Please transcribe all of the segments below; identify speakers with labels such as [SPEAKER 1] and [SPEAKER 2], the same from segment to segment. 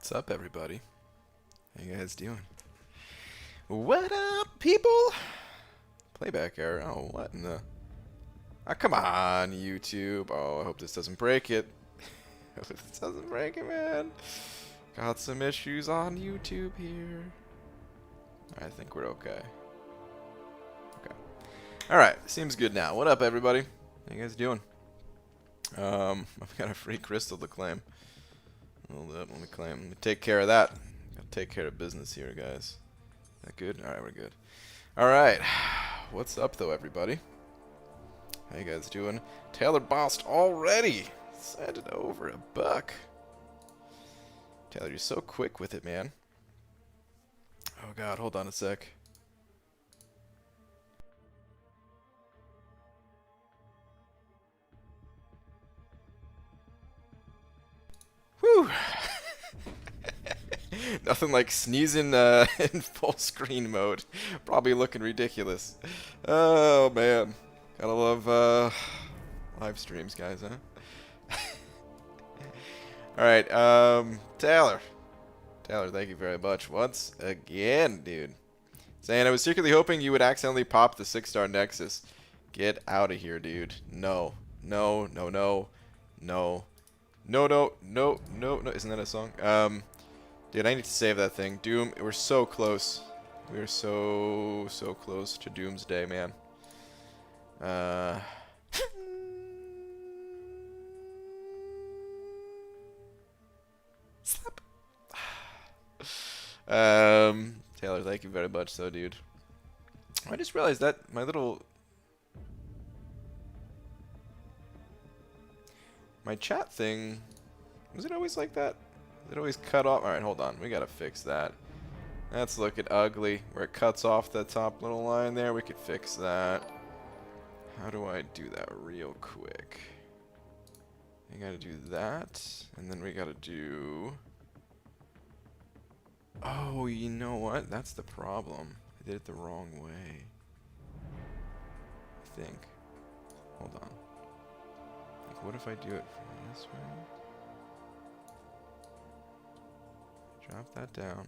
[SPEAKER 1] What's up, everybody? How you guys doing? What up, people? Playback error. Oh, what in the... Ah, come on, YouTube. Oh, I hope this doesn't break it. I hope this doesn't break it, man. Got some issues on YouTube here. I think we're okay. Okay. Alright, seems good now. What up, everybody? How you guys doing? I've got a free crystal to claim. Hold up, let me claim. Let me take care of that. Gotta take care of business here, guys. Is that good? Alright, we're good. Alright. What's up, though, everybody? How you guys doing? Taylor bossed already! Send it over $1. Taylor, you're so quick with it, man. Oh, God, hold on a sec. Whew! Nothing like sneezing in full screen mode. Probably looking ridiculous. Oh, man. Gotta love live streams, guys, huh? Alright, Taylor. Taylor, thank you very much once again, dude. Saying, I was secretly hoping you would accidentally pop the 6-star Nexus. Get out of here, dude. No. No, no, no. No. No, no, no, no, no. Isn't that a song? Dude, I need to save that thing. Doom, we're so close. We're so close to Doomsday, man. Slap. Taylor, thank you very much, though, dude. I just realized that my chat thing, was it always like that? Is it always cut off? Alright, hold on. We gotta fix that. That's looking ugly. Where it cuts off the top little line there, we could fix that. How do I do that real quick? We gotta do that, and then we gotta do... Oh, you know what? That's the problem. I did it the wrong way. I think. Hold on. Like, what if I do it from this way? Drop that down.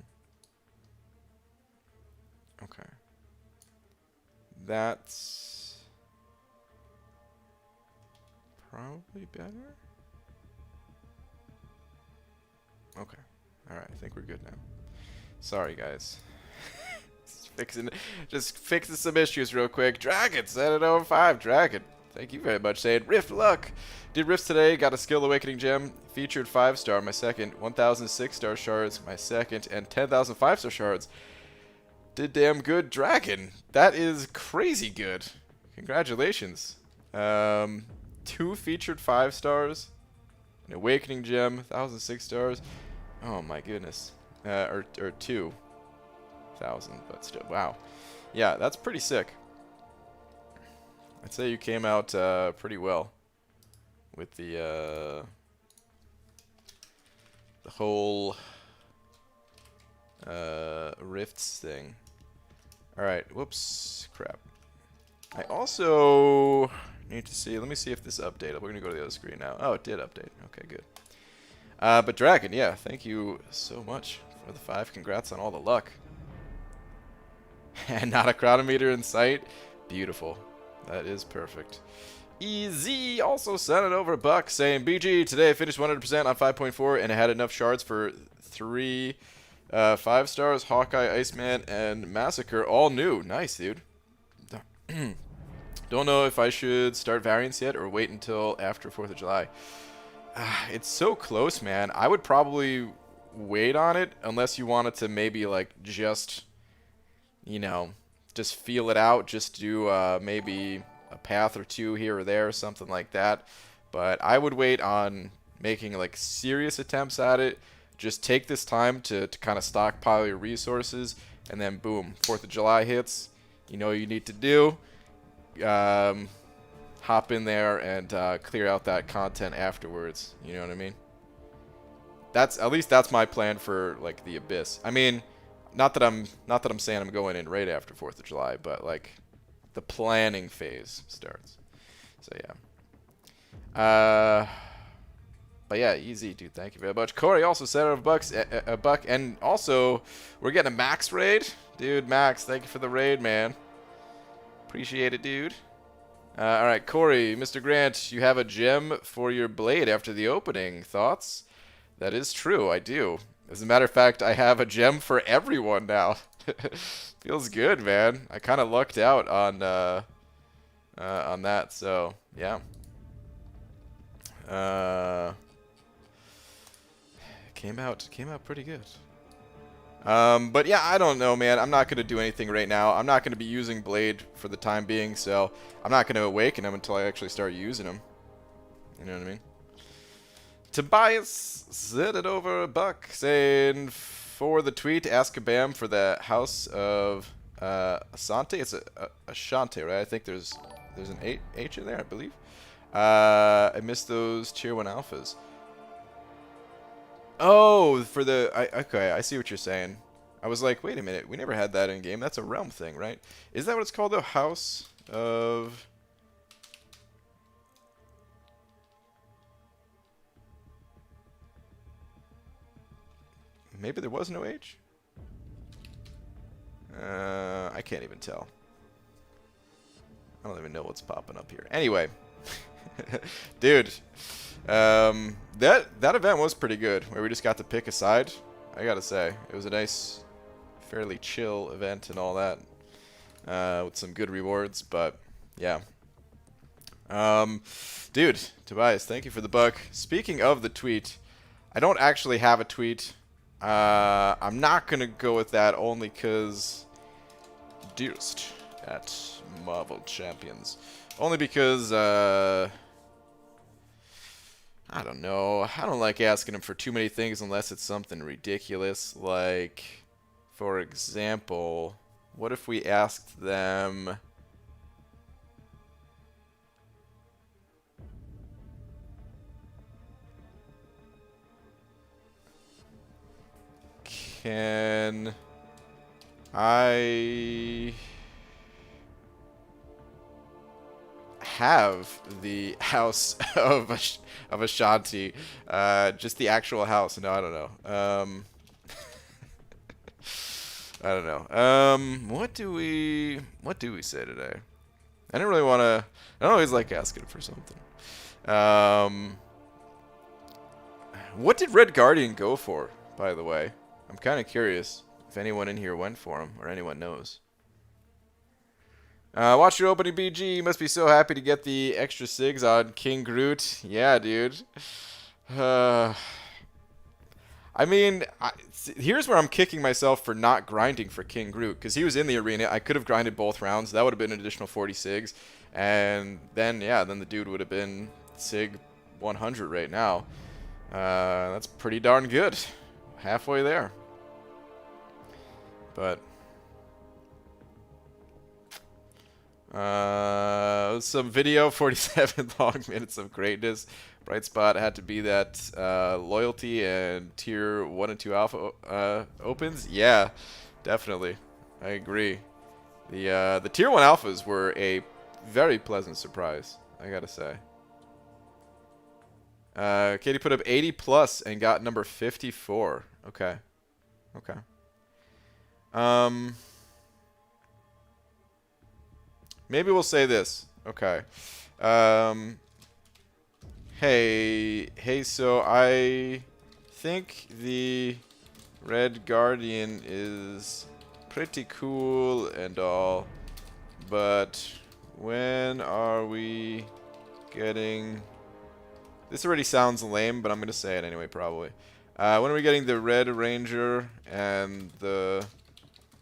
[SPEAKER 1] Okay. That's probably better. Okay. Alright, I think we're good now. Sorry, guys. Just fixing some issues real quick. Dragon, set it over 5. Dragon. Thank you very much, saying Rift luck. Did Rifts today, got a Skill Awakening gem, featured 5-star, my second, 1,000 6-star shards, my second, and 10,000 5-star shards. Did damn good, Dragon. That is crazy good. Congratulations. 2 featured 5-stars, an Awakening gem, 1,000 6-stars. Oh my goodness. Or 2,000, but still, wow. Yeah, that's pretty sick. I'd say you came out pretty well with the whole Rifts thing. Alright, whoops, crap. I also need to see, let me see if this updated. We're going to go to the other screen now. Oh, it did update. Okay, good. But Dragon, yeah, thank you so much for the 5. Congrats on all the luck. And not a chronometer in sight. Beautiful. That is perfect. EZ also sent it over $1 saying, BG, today I finished 100% on 5.4 and I had enough shards for 3 5-stars, Hawkeye, Iceman, and Massacre, all new. Nice, dude. Don't know if I should start variants yet or wait until after 4th of July. It's so close, man. I would probably wait on it unless you wanted to maybe, like, just, you know, just feel it out. Just do maybe a path or 2 here or there, something like that. But I would wait on making, like, serious attempts at it. Just take this time to kind of stockpile your resources, and then boom, 4th of July hits. You know what you need to do. Hop in there and clear out that content afterwards. You know what I mean? At least that's my plan for like the Abyss. I mean, not that I'm saying I'm going in right after 4th of July, but like the planning phase starts. So yeah. But yeah, easy, dude. Thank you very much. Corey also said a buck, and also we're getting a Max raid, dude. Max, thank you for the raid, man. Appreciate it, dude. All right, Corey, Mr. Grant, you have a gem for your blade after the opening. Thoughts? That is true. I do. As a matter of fact, I have a gem for everyone now. Feels good, man. I kind of lucked out on that. So yeah. Came out pretty good. But yeah, I don't know, man. I'm not gonna do anything right now. I'm not gonna be using Blade for the time being, so I'm not gonna awaken him until I actually start using him. You know what I mean? Tobias said it over a buck, saying for the tweet, ask Kabam for the House of Asante. It's a Ashante, right? I think there's an H in there, I believe. I missed those tier 1 alphas. Oh, for the... okay, I see what you're saying. I was like, wait a minute, we never had that in game. That's a realm thing, right? Is that what it's called, though? House of... Maybe there was no H? I can't even tell. I don't even know what's popping up here. Anyway. Dude. That event was pretty good, where we just got to pick a side. I gotta say, it was a nice, fairly chill event and all that, with some good rewards. But yeah, dude, Tobias, thank you for the buck. Speaking of the tweet, I don't actually have a tweet. I'm not gonna go with that only because dearest at Marvel Champions, only because I don't know. I don't like asking them for too many things unless it's something ridiculous. Like, for example, what if we asked them... Can I have the House of Ashanti, just the actual house? No, I don't know. I don't know. What do we say today? I didn't really want to. I don't always like asking for something. What did Red Guardian go for, by the way? I'm kind of curious if anyone in here went for him or anyone knows. Watch your opening, BG. You must be so happy to get the extra SIGs on King Groot. Yeah, dude. I mean, here's where I'm kicking myself for not grinding for King Groot, because he was in the arena. I could have grinded both rounds. That would have been an additional 40 SIGs. And then, yeah, then the dude would have been SIG 100 right now. That's pretty darn good. Halfway there. But... some video, 47 long minutes of greatness. Bright spot had to be that loyalty and tier 1 and 2 alpha opens. Yeah, definitely. I agree. The tier 1 alphas were a very pleasant surprise, I gotta say. Katie put up 80 plus and got number 54. Okay. Okay. Maybe we'll say this. Okay. Hey, so I think the Red Guardian is pretty cool and all, but when are we getting... This already sounds lame, but I'm going to say it anyway, probably. When are we getting the Red Ranger and the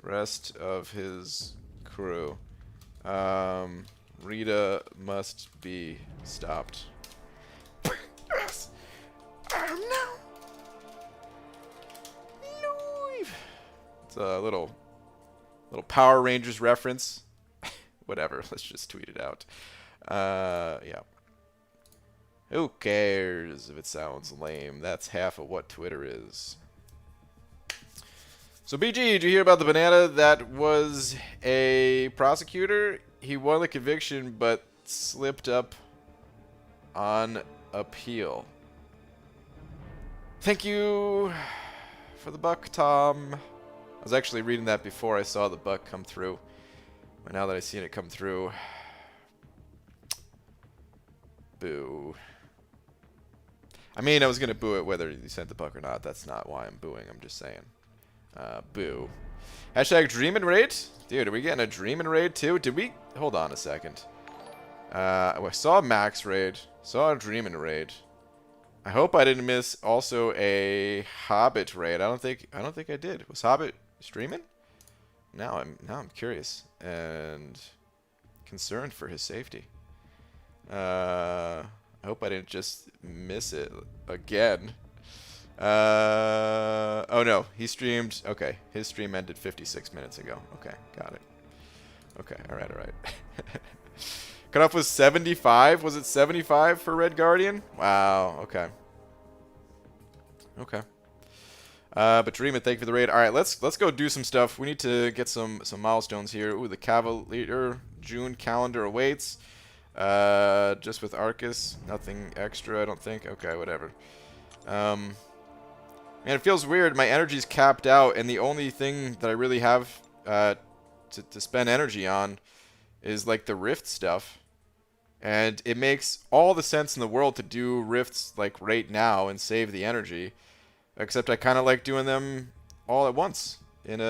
[SPEAKER 1] rest of his crew? Rita must be stopped. Yes. No. It's a little Power Rangers reference. Whatever. Let's just tweet it out. Yeah. Who cares if it sounds lame? That's half of what Twitter is. So BG, did you hear about the banana that was a prosecutor? He won the conviction but slipped up on appeal. Thank you for the buck, Tom. I was actually reading that before I saw the buck come through. But now that I've seen it come through... Boo. I mean, I was going to boo it whether you sent the buck or not. That's not why I'm booing. I'm just saying. Boo. Hashtag Dream and Raid? Dude, are we getting a Dream and Raid too? Did we... Hold on a second. I saw a Max Raid. Saw a Dream and Raid. I hope I didn't miss also a Hobbit Raid. I don't think I did. Was Hobbit streaming? Now I'm curious and concerned for his safety. I hope I didn't just miss it again. Oh no, he streamed. Okay, his stream ended 56 minutes ago. Okay, got it. Okay, all right. Cutoff was 75. Was it 75 for Red Guardian? Wow. Okay. Okay. But Dream, thank you for the raid. All right, let's go do some stuff. We need to get some milestones here. Ooh, the Cavalier June calendar awaits. Just with Arcus, nothing extra, I don't think. Okay, whatever. Man, it feels weird. My energy's capped out, and the only thing that I really have to spend energy on is like the Rift stuff. And it makes all the sense in the world to do Rifts like right now and save the energy. Except I kind of like doing them all at once in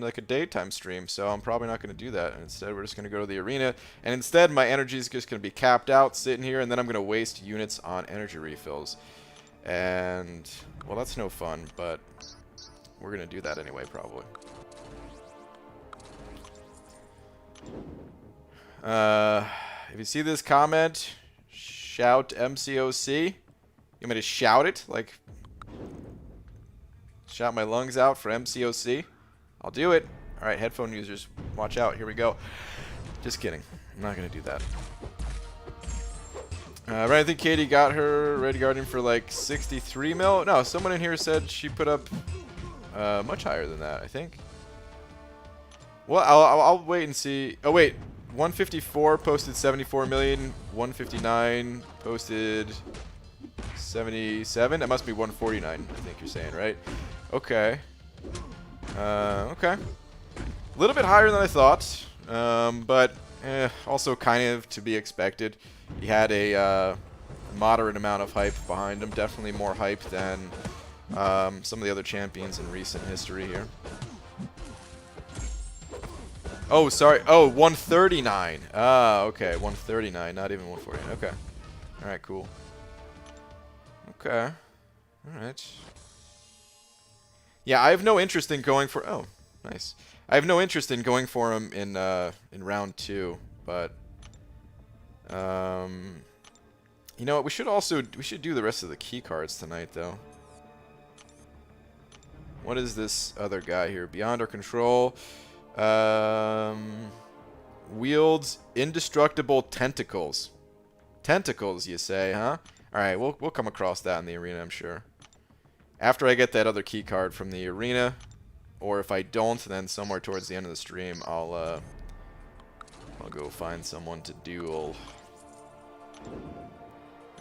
[SPEAKER 1] like a daytime stream, so I'm probably not going to do that. And instead, we're just going to go to the arena, and instead, my energy is just going to be capped out, sitting here, and then I'm going to waste units on energy refills. And well, that's no fun, but we're going to do that anyway, probably. If you see this comment, shout MCOC. You want me to shout it like? Shout my lungs out for MCOC. I'll do it. All right, headphone users, watch out. Here we go. Just kidding. I'm not going to do that. Right, I think Katie got her Red Guardian for like 63 mil. No, someone in here said she put up much higher than that, I think. Well, I'll wait and see. Oh, wait. 154 posted 74 million. 159 posted 77. That must be 149, I think you're saying, right? Okay. Okay. A little bit higher than I thought, but also kind of to be expected. He had a moderate amount of hype behind him. Definitely more hype than some of the other champions in recent history here. Oh, sorry. Oh, 139. Ah, okay. 139, not even 149. Okay. All right, cool. Okay. All right. Yeah, I have no interest in going for... Oh, nice. I have no interest in going for him in round 2, but... you know what? We should do the rest of the key cards tonight, though. What is this other guy here? Beyond our control. Wields indestructible tentacles. Tentacles, you say, huh? Alright, we'll come across that in the arena, I'm sure. After I get that other key card from the arena, or if I don't, then somewhere towards the end of the stream, I'll go find someone to duel.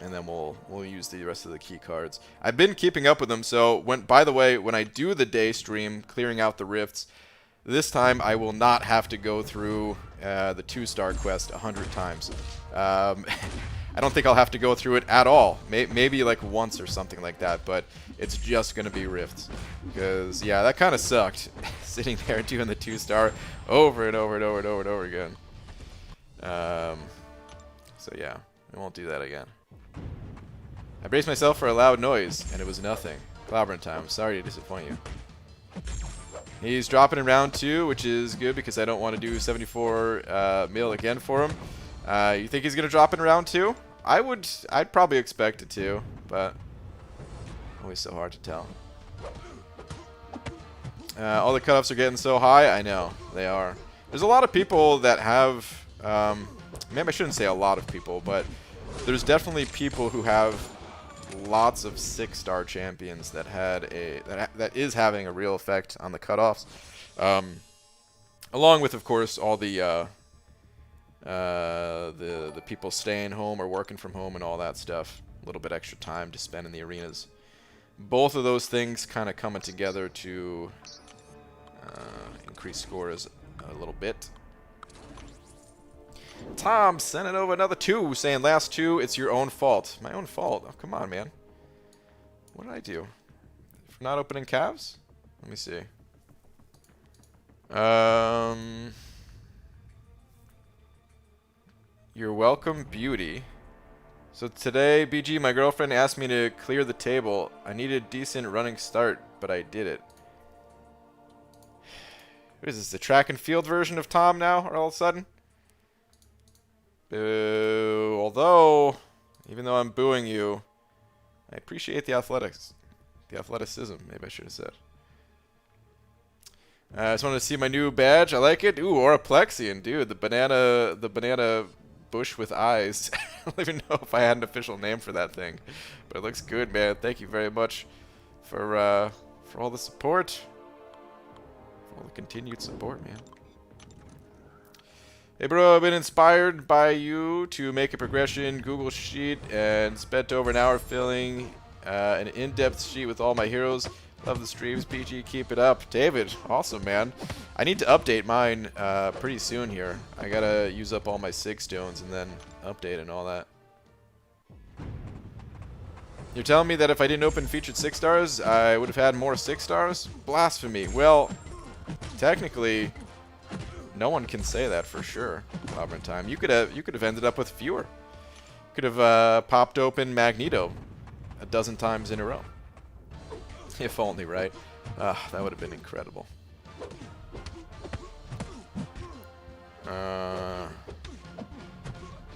[SPEAKER 1] And then we'll use the rest of the key cards. I've been keeping up with them, so by the way, when I do the day stream, clearing out the rifts, this time I will not have to go through the 2-star quest 100 times. I don't think I'll have to go through it at all. Maybe like once or something like that, but it's just going to be rifts. Because, yeah, that kind of sucked. Sitting there doing the 2-star over and over and over and over and over again. So, yeah, I won't do that again. I braced myself for a loud noise, and it was nothing. Clobbering time. I'm sorry to disappoint you. He's dropping in round 2, which is good because I don't want to do 74 mil again for him. You think he's going to drop in round 2? I'd probably expect it to, but always so hard to tell. All the cutoffs are getting so high. I know, they are. There's a lot of people that have, maybe I shouldn't say a lot of people, but there's definitely people who have lots of 6-star champions that that is having a real effect on the cutoffs. Along with, of course, all the people staying home or working from home and all that stuff. A little bit extra time to spend in the arenas. both of those things kind of coming together to increase scores a little bit. Tom sending over another 2, saying last 2, it's your own fault. My own fault? Oh, come on, man. What did I do? For not opening calves? Let me see. You're welcome, beauty. So today, BG, my girlfriend asked me to clear the table. I needed a decent running start, but I did it. What is this, the track and field version of Tom now, all of a sudden? Boo. Although, even though I'm booing you, I appreciate the athletics. The athleticism, maybe I should have said. I just wanted to see my new badge. I like it. Ooh, Oraplexian, dude. The banana bush with eyes. I don't even know if I had an official name for that thing, but it looks good, man. Thank you very much for all the support, for all the continued support, man. Hey, bro, I've been inspired by you to make a progression Google sheet and spent over an hour filling an in-depth sheet with all my heroes. Love the streams, PG. Keep it up. David, awesome, man. I need to update mine pretty soon here. I gotta use up all my 6 stones and then update and all that. You're telling me that if I didn't open featured 6 stars, I would have had more 6 stars? Blasphemy. Well, technically, no one can say that for sure. Auburn time. You could have ended up with fewer. Could have popped open Magneto a dozen times in a row. If only, right? That would have been incredible.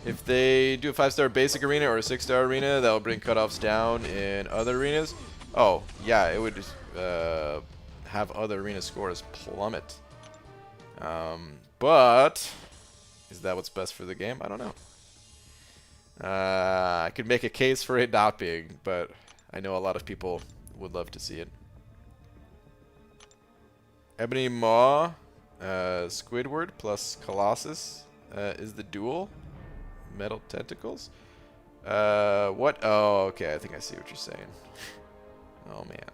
[SPEAKER 1] If they do a 5-star basic arena or a 6-star arena, that will bring cutoffs down in other arenas. Oh, yeah, it would have other arena scores plummet. But is that what's best for the game? I don't know. I could make a case for it not being, but I know a lot of people would love to see it. Ebony Maw, Squidward plus Colossus is the duel. Metal tentacles. What? Oh, okay. I think I see what you're saying. Oh man.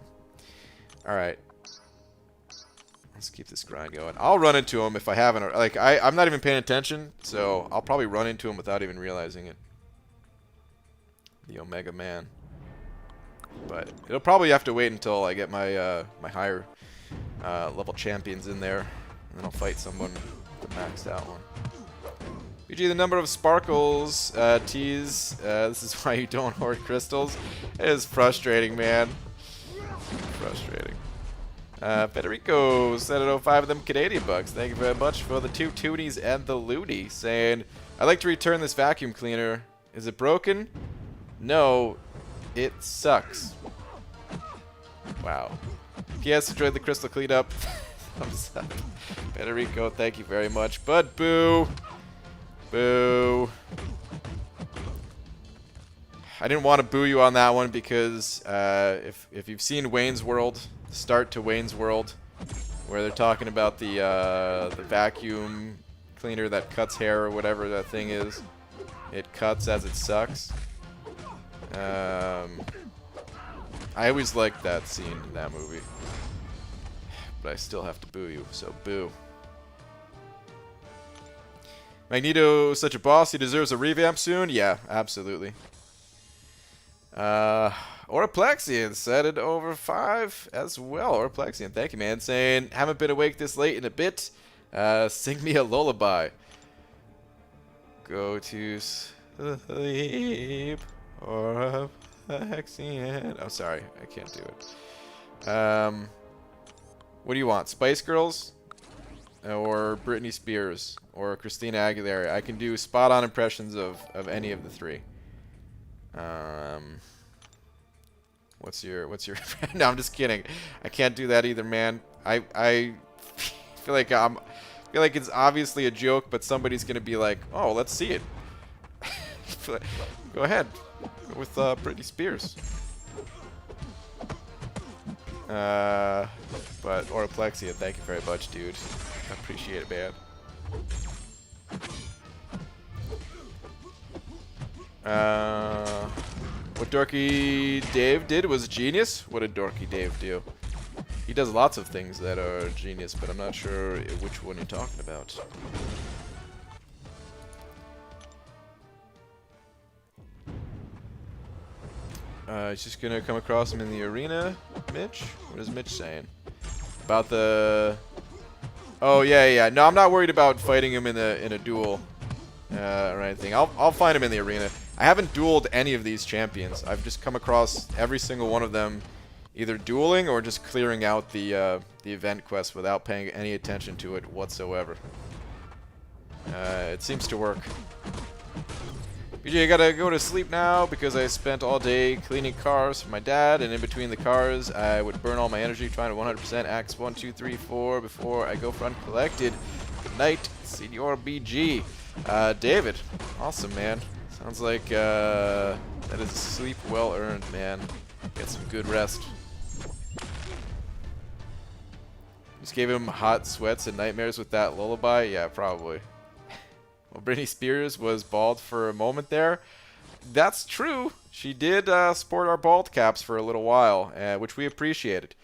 [SPEAKER 1] All right. Let's keep this grind going. I'll run into him if I haven't. Like I'm not even paying attention, so I'll probably run into him without even realizing it. The Omega Man. But it'll probably have to wait until I get my my higher level champions in there, and then I'll fight someone to max out one. BG, the number of sparkles teas. This is why you don't hoard crystals. It is frustrating, man. Frustrating. Federico sent it 05 of them Canadian bucks. Thank you very much for the 2 toonies and the loonie. Saying, I'd like to return this vacuum cleaner. Is it broken? No. It sucks. Wow. P.S. Enjoyed the crystal cleanup. Thumbs up. Federico, thank you very much. But boo. Boo. I didn't want to boo you on that one because if you've seen Wayne's World, the start to Wayne's World, where they're talking about the vacuum cleaner that cuts hair or whatever that thing is, it cuts as it sucks. I always liked that scene in that movie. But I still have to boo you, so boo. Magneto is such a boss, he deserves a revamp soon? Yeah, absolutely. Oraplexian said it over 5 as well. Oraplexian, thank you, man. Saying, haven't been awake this late in a bit. Sing me a lullaby. Go to sleep. Oraplexian. Oh, sorry. I can't do it. What do you want? Spice Girls? Or Britney Spears? Or Christina Aguilera? I can do spot-on impressions of any of the 3. What's your No, I'm just kidding. I can't do that either, man. I feel like it's obviously a joke, but somebody's gonna be like, "Oh, let's see it." Go ahead. Go with Britney Spears. But Oraplexian, thank you very much, dude. I appreciate it, man. What Dorky Dave did was genius. What did Dorky Dave do? He does lots of things that are genius, but I'm not sure which one you're talking about. He's just gonna come across him in the arena. Mitch? What is Mitch saying? About the... Oh, yeah. No, I'm not worried about fighting him in a duel or anything. I'll find him in the arena. I haven't dueled any of these champions. I've just come across every single one of them either dueling or just clearing out the event quest without paying any attention to it whatsoever. It seems to work. BJ, I gotta go to sleep now because I spent all day cleaning cars for my dad, and in between the cars, I would burn all my energy trying to 100% acts 1, 2, 3, 4 before I go for uncollected. Good night, Senor BG. David, awesome, man. Sounds like that is sleep well earned, man. Get some good rest. Just gave him hot sweats and nightmares with that lullaby? Yeah, probably. Well, Britney Spears was bald for a moment there. That's true. She did sport our bald caps for a little while, which we appreciated.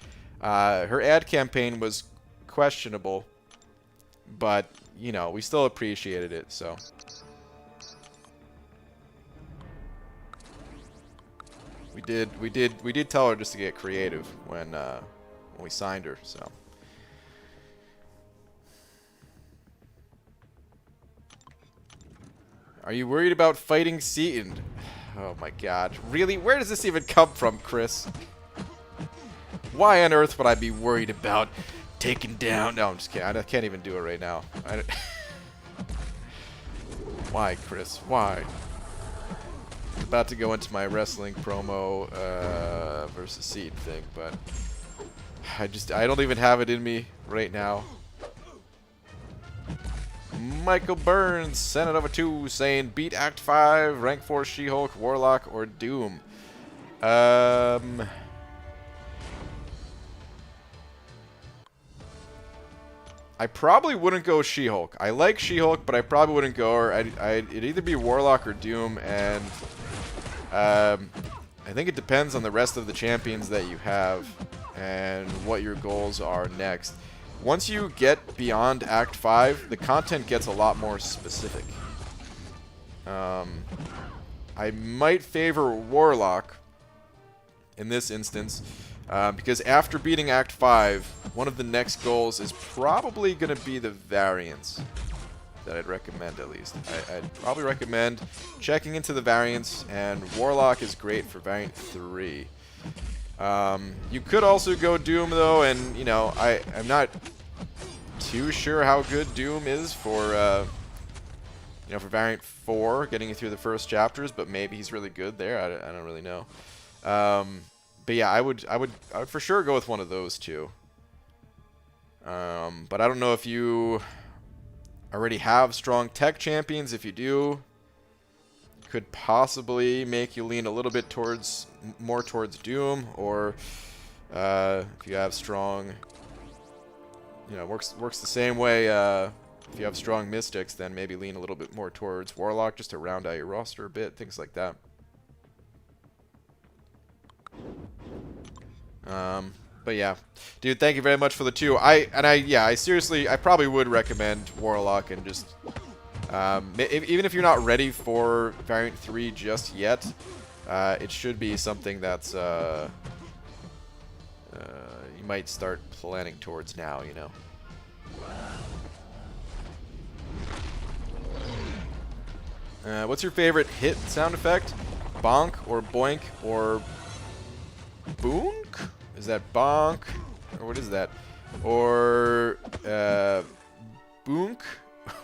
[SPEAKER 1] Her ad campaign was questionable, but, you know, we still appreciated it, so. We did tell her just to get creative when we signed her, so. Are you worried about fighting Seaton? Oh my god. Really? Where does this even come from, Chris? Why on earth would I be worried about taking down... No, I'm just kidding. I can't even do it right now. Why, Chris? Why? I'm about to go into my wrestling promo versus Seaton thing, but... I don't even have it in me right now. Michael Burns, Senate over 2, saying beat Act 5, rank 4 She-Hulk, Warlock, or Doom. I probably wouldn't go She-Hulk. I like She-Hulk, but I probably wouldn't go her. It'd either be Warlock or Doom, and I think it depends on the rest of the champions that you have and what your goals are next. Once you get beyond Act 5, the content gets a lot more specific. I might favor Warlock in this instance, because after beating Act 5, one of the next goals is probably going to be the variants that I'd recommend, at least. I'd probably recommend checking into the variants, and Warlock is great for Variant 3. You could also go Doom, though, and, you know, I'm not too sure how good Doom is for, you know, for Variant 4, getting you through the first chapters, but maybe he's really good there. I don't really know. But yeah, I would for sure go with one of those two. But I don't know if you already have strong tech champions. If you do, could possibly make you lean a little bit more towards Doom, or if you have strong, you know, works the same way. If you have strong Mystics, then maybe lean a little bit more towards Warlock just to round out your roster a bit, things like that. But yeah, dude, thank you very much for the 2. I seriously, I probably would recommend Warlock, and just even if you're not ready for Variant 3 just yet, it should be something that's you might start planning towards now, you know. What's your favorite hit sound effect? Bonk or boink or boonk? Is that bonk? Or what is that? Or boonk?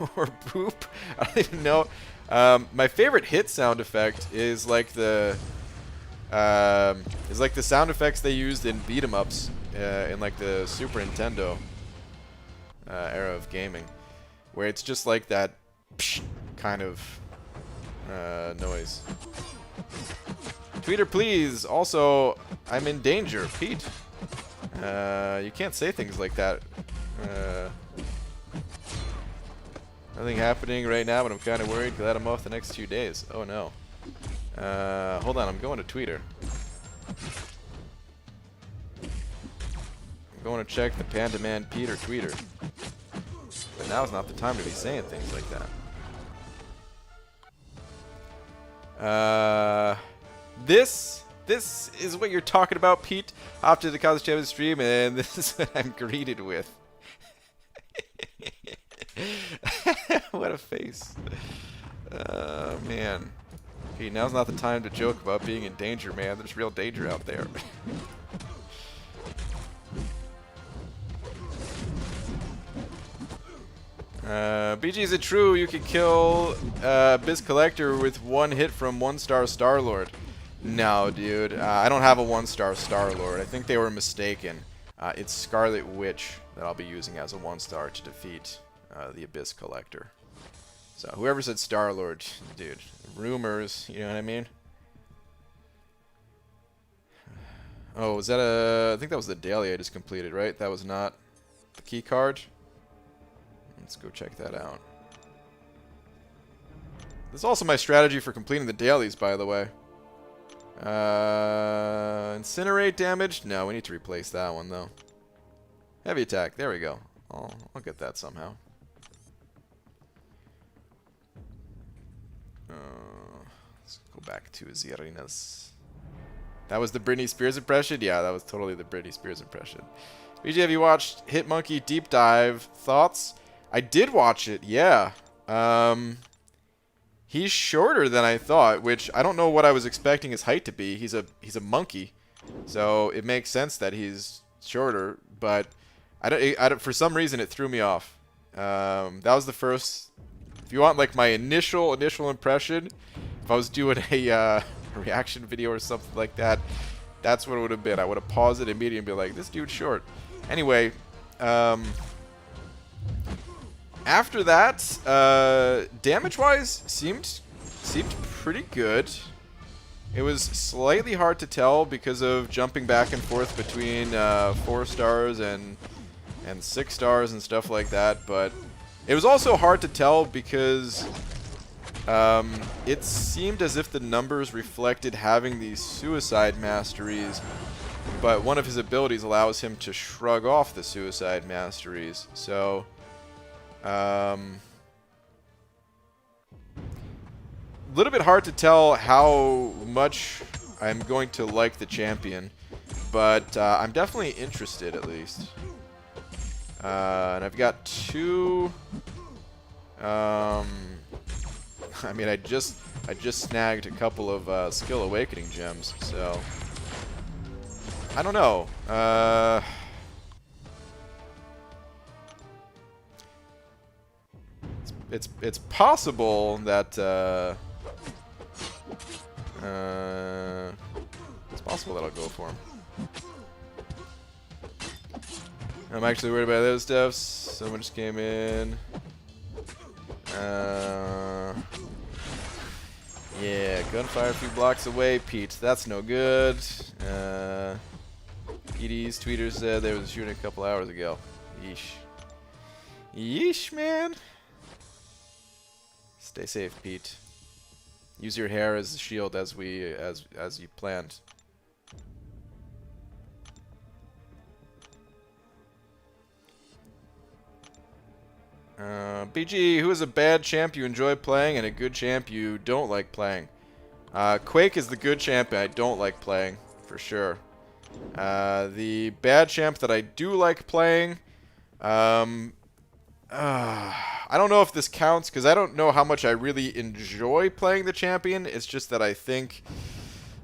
[SPEAKER 1] Or boop? I don't even know. My favorite hit sound effect is like the sound effects they used in beat 'em ups in like the Super Nintendo era of gaming, where it's just like that psh kind of noise. Tweeter, please. Also, I'm in danger, Pete. You can't say things like that. Nothing happening right now, but I'm kind of worried. Glad I'm off the next 2 days. Oh no. Hold on, I'm going to Twitter. I'm going to check the Panda Man Peter tweeter. But now's not the time to be saying things like that. This is what you're talking about, Pete, after the College Champions stream, and this is what I'm greeted with. What a face. Man. Pete, now's not the time to joke about being in danger, man. There's real danger out there. BG, is it true you can kill Biz Collector with one hit from 1-star Star-Lord? No, dude. I don't have a 1-star Star-Lord. I think they were mistaken. It's Scarlet Witch that I'll be using as a 1-star to defeat the Abyss Collector. So whoever said Star-Lord, dude, rumors, you know what I mean? Oh, was that I think that was the daily I just completed, right? That was not the key card? Let's go check that out. That's also my strategy for completing the dailies, by the way. Incinerate damage? No, we need to replace that one, though. Heavy attack. There we go. I'll get that somehow. Let's go back to the arenas. That was the Britney Spears impression? Yeah, that was totally the Britney Spears impression. BJ, have you watched Hitmonkey Deep Dive? Thoughts? I did watch it, yeah. He's shorter than I thought, which I don't know what I was expecting his height to be. He's a monkey, so it makes sense that he's shorter. But I don't, for some reason it threw me off. That was the first. If you want like my initial impression, if I was doing a reaction video or something like that, that's what it would have been. I would have paused it immediately and be like, "This dude's short." Anyway. After that, damage-wise, seemed pretty good. It was slightly hard to tell because of jumping back and forth between 4 stars and 6 stars and stuff like that. But it was also hard to tell because it seemed as if the numbers reflected having these suicide masteries, but one of his abilities allows him to shrug off the suicide masteries. So. A little bit hard to tell how much I'm going to like the champion, but I'm definitely interested at least. And I've got 2. I mean, I just snagged a couple of skill awakening gems, so I don't know. It's possible that it's possible that I'll go for him. I'm actually worried about those stuffs. Someone just came in. Yeah, gunfire a few blocks away, Pete. That's no good. ED's tweeter said there was a shooting a couple hours ago. Yeesh. Yeesh, man. Stay safe, Pete. Use your hair as a shield as you planned. BG, who is a bad champ you enjoy playing and a good champ you don't like playing? Quake is the good champ I don't like playing, for sure. The bad champ that I do like playing, I don't know if this counts because I don't know how much I really enjoy playing the champion. It's just that I think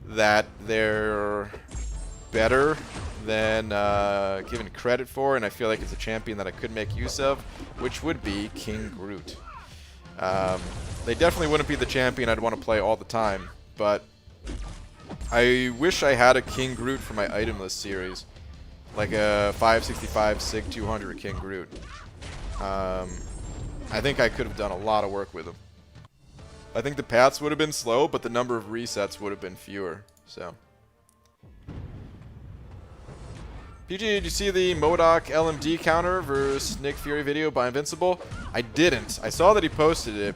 [SPEAKER 1] that they're better than given credit for, and I feel like it's a champion that I could make use of, which would be King Groot. They definitely wouldn't be the champion I'd want to play all the time, but I wish I had a King Groot for my item list series, like a 565 Sig 200 King Groot. I think I could have done a lot of work with him. I think the paths would have been slow, but the number of resets would have been fewer. So, PG, did you see the MODOK LMD counter versus Nick Fury video by Invincible? I didn't. I saw that he posted it,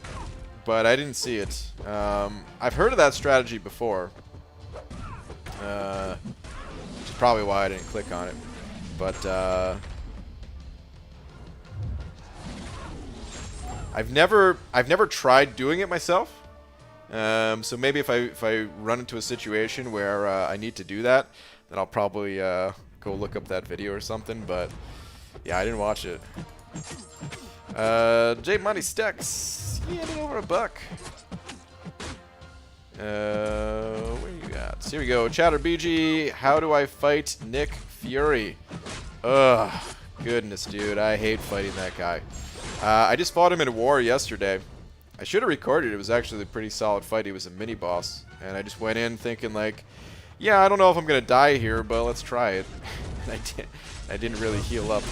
[SPEAKER 1] but I didn't see it. I've heard of that strategy before. Which is probably why I didn't click on it. But I've never tried doing it myself. So maybe if I run into a situation where I need to do that, then I'll probably go look up that video or something. But yeah, I didn't watch it. J Money Stacks, he handed over $1. What do you got? So here we go. Chatter BG, how do I fight Nick Fury? Ugh, goodness, dude. I hate fighting that guy. I just fought him in a war yesterday. I should have recorded it. It was actually a pretty solid fight. He was a mini-boss. And I just went in thinking, like, yeah, I don't know if I'm going to die here, but let's try it. I didn't really heal up.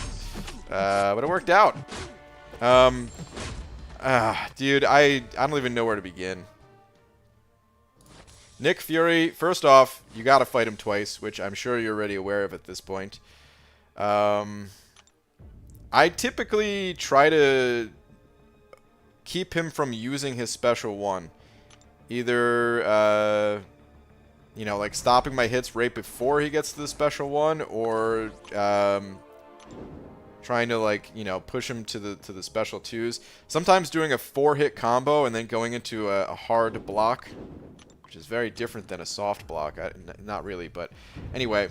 [SPEAKER 1] But it worked out. Dude, I don't even know where to begin. Nick Fury, first off, you got to fight him twice, which I'm sure you're already aware of at this point. I typically try to keep him from using his special one. Either, you know, like stopping my hits right before he gets to the special one, or trying to, like, you know, push him to the special twos. Sometimes doing a 4-hit combo and then going into a hard block, which is very different than a soft block. Not really, but anyway.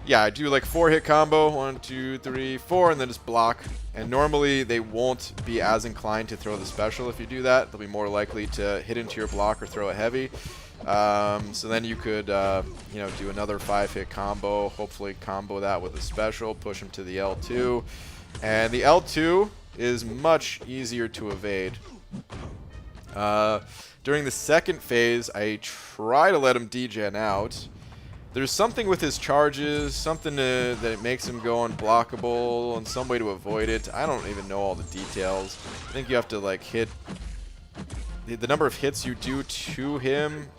[SPEAKER 1] Yeah, I do like 4-hit combo, 1, 2, 3, 4, and then just block. And normally they won't be as inclined to throw the special if you do that. They'll be more likely to hit into your block or throw a heavy. So then you could, you know, do another 5-hit combo, hopefully combo that with a special, push him to the L2. And the L2 is much easier to evade. During the second phase, I try to let him degen out. There's something with his charges, something that it makes him go unblockable, and some way to avoid it. I don't even know all the details. I think you have to, like, hit the number of hits you do to him,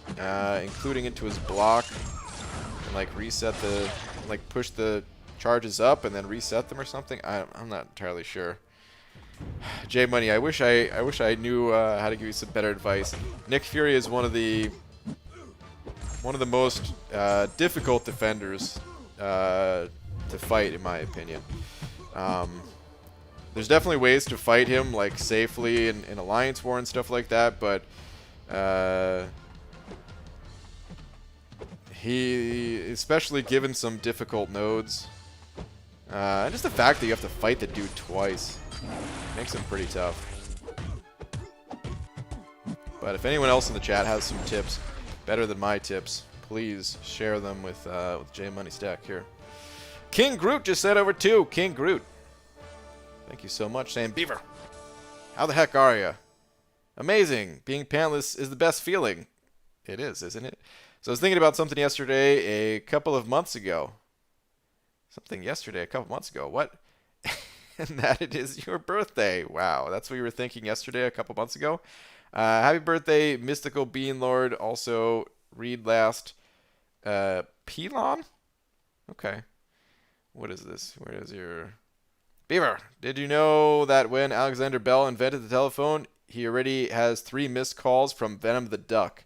[SPEAKER 1] including into his block, and, like, reset the, like, push the charges up and then reset them or something. I'm not entirely sure. J Money, I wish I knew how to give you some better advice. Nick Fury is one of the most difficult defenders to fight, in my opinion. There's definitely ways to fight him, like, safely in Alliance War and stuff like that, but he, especially given some difficult nodes, and just the fact that you have to fight the dude twice makes him pretty tough. But if anyone else in the chat has some tips better than my tips, please share them with J Money Stack here. King Groot just said over 2. King Groot, thank you so much. Saying, Beaver, how the heck are you? Amazing. Being pantless is the best feeling. It is, isn't it? So I was thinking about something yesterday a couple of months ago. What? And that it is your birthday. Wow, that's what you were thinking yesterday a couple months ago? Happy birthday, Mystical Bean Lord. Also, read last. Pelon? Okay. What is this? Where is your... Beaver, did you know that when Alexander Bell invented the telephone, he already has 3 missed calls from Venom the Duck?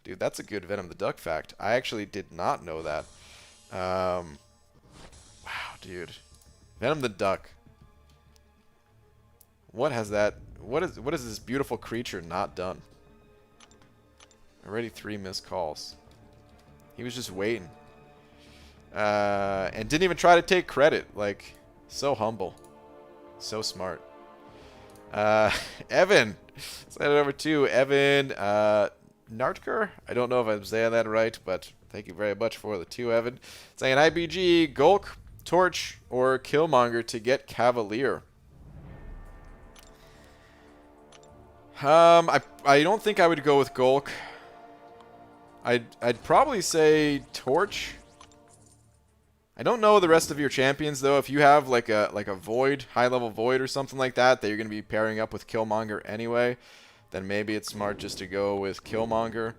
[SPEAKER 1] Dude, that's a good Venom the Duck fact. I actually did not know that. Wow, dude. Venom the Duck. What has that... What is this beautiful creature not done? Already 3 missed calls. He was just waiting. And didn't even try to take credit. Like, so humble. So smart. Evan. Slide it over to Evan Nartker. I don't know if I'm saying that right, but thank you very much for the 2, Evan. Saying IBG, Gulk, Torch, or Killmonger to get Cavalier. I don't think I would go with Gulk. I'd probably say Torch. I don't know the rest of your champions though. If you have like a Void, high-level Void or something like that you're going to be pairing up with Killmonger anyway, then maybe it's smart just to go with Killmonger.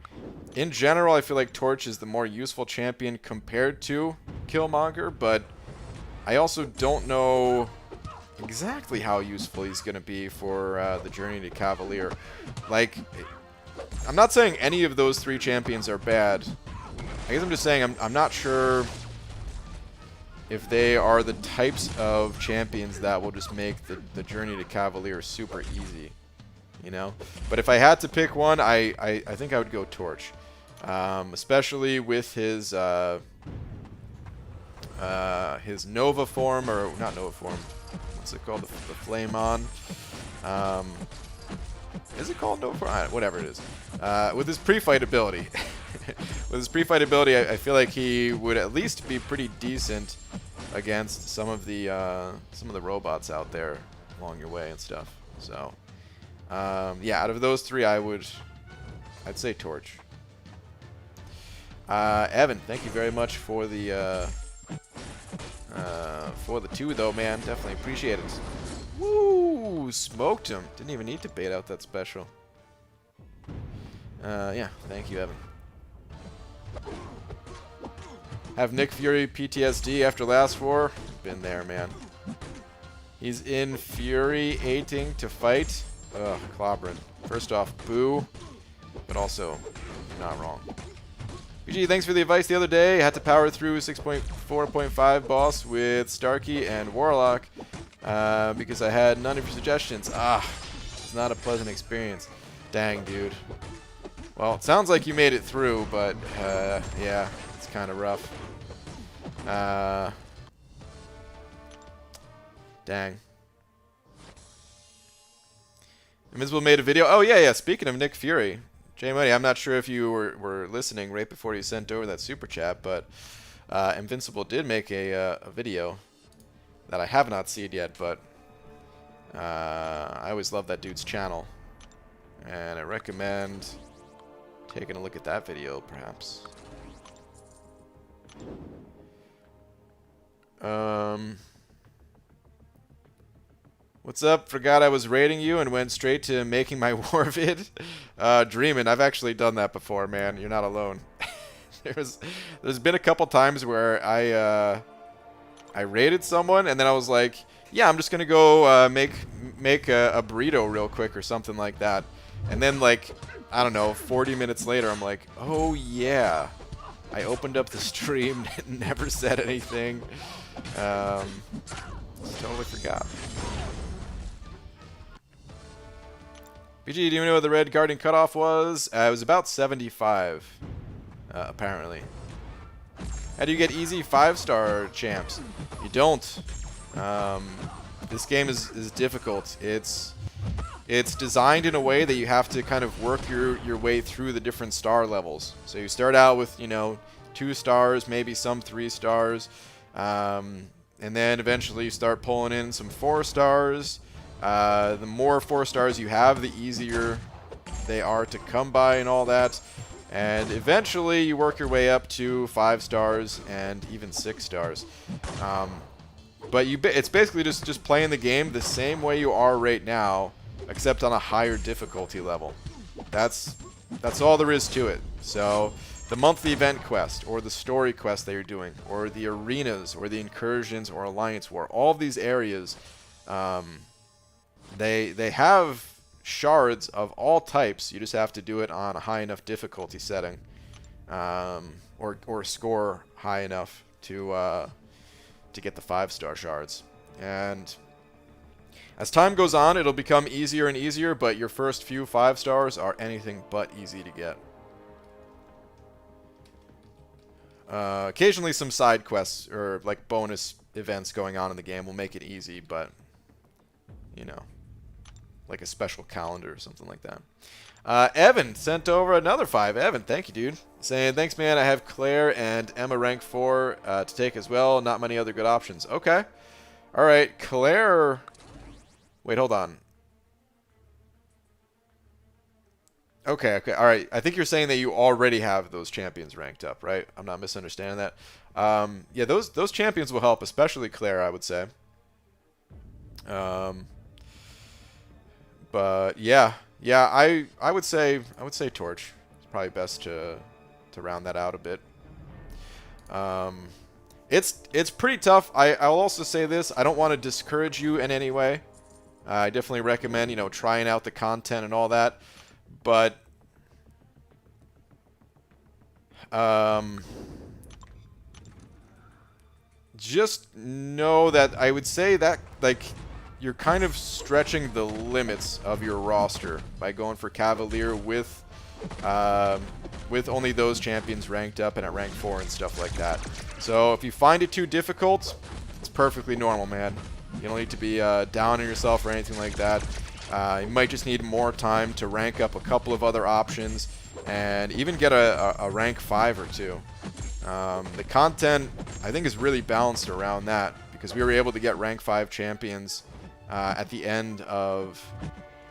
[SPEAKER 1] In general, I feel like Torch is the more useful champion compared to Killmonger, but I also don't know exactly how useful he's going to be for the Journey to Cavalier. Like, I'm not saying any of those 3 champions are bad. I guess I'm just saying I'm not sure if they are the types of champions that will just make the Journey to Cavalier super easy, you know? But if I had to pick one, I think I would go Torch. Especially with his Nova form, or not Nova form, what's it called? The Flame On. Is it called Nova form? Whatever it is. With his pre-fight ability. With his pre-fight ability, I feel like he would at least be pretty decent against some of the robots out there along your way and stuff. So, yeah, out of those 3, I'd say Torch. Evan, thank you very much for the 2 though, man. Definitely appreciate it. Woo! Smoked him. Didn't even need to bait out that special. Yeah, thank you, Evan. Have Nick Fury PTSD after last war? Been there, man. He's infuriating to fight. Ugh, clobbering. First off, boo. But also, not wrong. BG, thanks for the advice the other day. Had to power through 6.4.5 boss with Starkey and Warlock because I had none of your suggestions. It's not a pleasant experience. Dang, dude. Well, it sounds like you made it through, but yeah, it's kind of rough. Dang. Invisible made a video. Oh, yeah. Speaking of Nick Fury. J Money, I'm not sure if you were listening right before you sent over that super chat, but Invincible did make a video that I have not seen yet, but I always love that dude's channel. And I recommend taking a look at that video, perhaps. What's up? Forgot I was raiding you and went straight to making my war vid. Dreamin'. I've actually done that before, man. You're not alone. There's been a couple times where I raided someone and then I was like, yeah, I'm just gonna go make a burrito real quick or something like that. And then, like, I don't know, 40 minutes later, I'm like, oh yeah, I opened up the stream, never said anything. Totally forgot. BG, do you know what the red guardian cutoff was? It was about 75, apparently. How do you get easy 5-star champs? You don't. This game is difficult. It's designed in a way that you have to kind of work your way through the different star levels. So you start out with, 2 stars, maybe some 3 stars, and then eventually you start pulling in some 4 stars. The more 4 stars you have, the easier they are to come by and all that. And eventually you work your way up to 5 stars and even 6 stars. But it's basically just playing the game the same way you are right now, except on a higher difficulty level. That's all there is to it. So the monthly event quest, or the story quest that you're doing, or the arenas, or the incursions, or Alliance War, all of these areas, they have shards of all types. You just have to do it on a high enough difficulty setting, or score high enough to get the 5-star shards. And as time goes on, it'll become easier and easier, but your first few 5 stars are anything but easy to get. Occasionally some side quests or like bonus events going on in the game will make it easy, but like a special calendar or something like that. Evan sent over another 5. Evan, thank you, dude. Saying, thanks, man. I have Claire and Emma rank 4 to take as well. Not many other good options. Okay. All right. Claire. Wait, hold on. Okay. All right. I think you're saying that you already have those champions ranked up, right? I'm not misunderstanding that. Yeah, those champions will help, especially Claire, I would say. But yeah, I would say Torch. It's probably best to round that out a bit. It's pretty tough. I'll also say this. I don't want to discourage you in any way. I definitely recommend, you know, trying out the content and all that. But just know that I would say that, like, you're kind of stretching the limits of your roster by going for Cavalier with only those champions ranked up and at rank 4 and stuff like that. So if you find it too difficult, it's perfectly normal, man. You don't need to be down on yourself or anything like that. You might just need more time to rank up a couple of other options and even get a rank 5 or 2. The content, I think, is really balanced around that because we were able to get rank 5 champions at the end of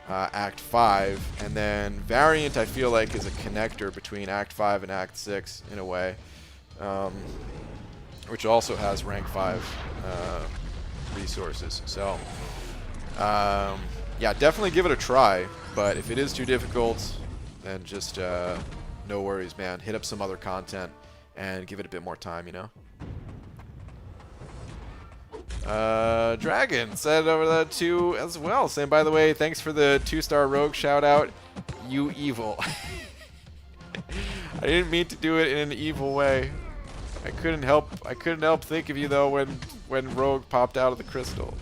[SPEAKER 1] Act 5, and then Variant, I feel like, is a connector between Act 5 and Act 6 in a way, which also has rank 5 resources. So yeah, definitely give it a try, but if it is too difficult, then just no worries, man. Hit up some other content and give it a bit more time, you know. Dragon said over that too as well, saying, by the way, thanks for the 2-star rogue shout out. You evil. I didn't mean to do it in an evil way. I couldn't help think of you though when rogue popped out of the crystal.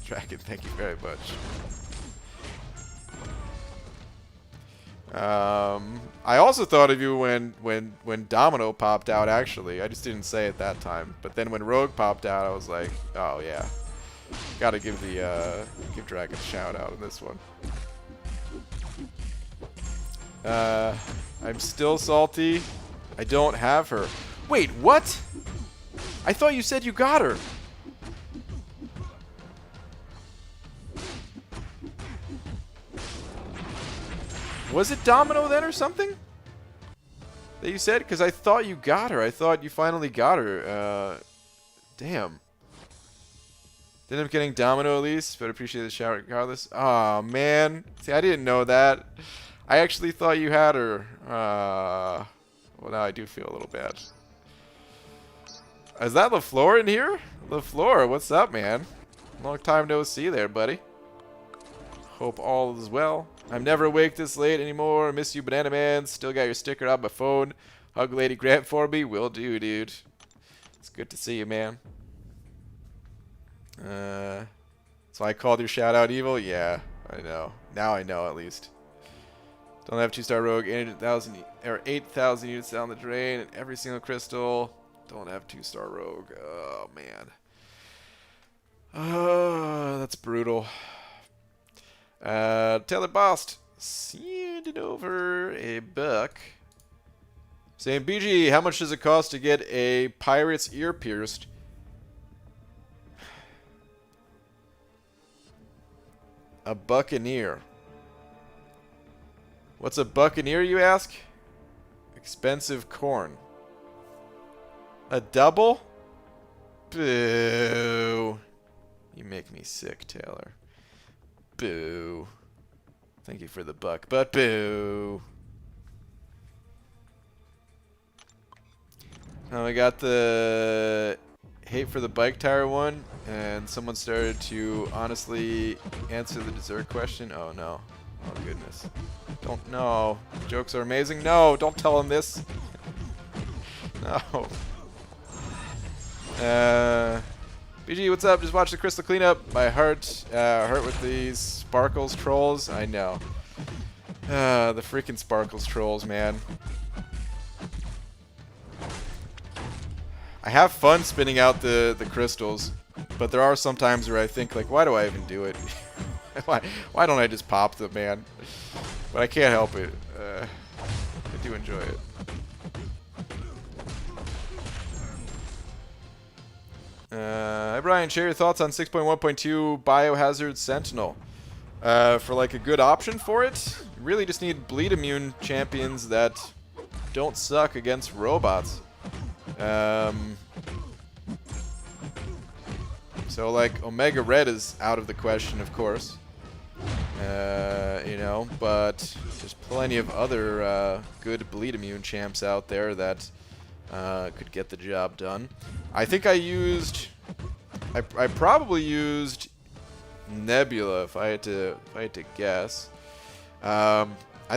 [SPEAKER 1] Dragon, thank you very much. I also thought of you when Domino popped out, actually. I just didn't say it that time. But then when Rogue popped out, I was like, oh yeah. Gotta give Dragon a shout out on this one. I'm still salty. I don't have her. Wait, what? I thought you said you got her. Was it Domino then or something that you said? Because I thought you got her. I thought you finally got her. Damn. Ended up getting Domino at least, but appreciate the shout regardless. Oh man. See, I didn't know that. I actually thought you had her. Well, now I do feel a little bad. Is that LaFleur in here? LaFleur, what's up, man? Long time no see there, buddy. Hope all is well. I'm never awake this late anymore. Miss you, Banana Man. Still got your sticker on my phone. Hug Lady Grant for me. Will do, dude. It's good to see you, man. So I called your shout out evil? Yeah, I know. Now I know, at least. Don't have 2-star rogue. 8,000 units down the drain and every single crystal. Don't have 2-star rogue. Oh, man. Oh, that's brutal. Taylor Bost, send it over a buck. Saying, BG, how much does it cost to get a pirate's ear pierced? A buccaneer. What's a buccaneer, you ask? Expensive corn. A double? Boo. You make me sick, Taylor. Boo. Thank you for the buck, but boo. Now we got the hate for the bike tire one, and someone started to honestly answer the dessert question. Oh no. Oh goodness. Don't know. Jokes are amazing. No, don't tell him this. No. BG, what's up? Just watch the crystal cleanup. My heart hurt with these Sparkles trolls. I know. The freaking Sparkles trolls, man. I have fun spinning out the crystals, but there are some times where I think, like, why do I even do it? why don't I just pop them, man? But I can't help it. I do enjoy it. Hi Brian, share your thoughts on 6.1.2 Biohazard Sentinel. For like a good option for it, you really just need bleed immune champions that don't suck against robots. So like Omega Red is out of the question, of course. You know, but there's plenty of other good bleed immune champs out there that could get the job done. I think I probably used Nebula if I had to guess. I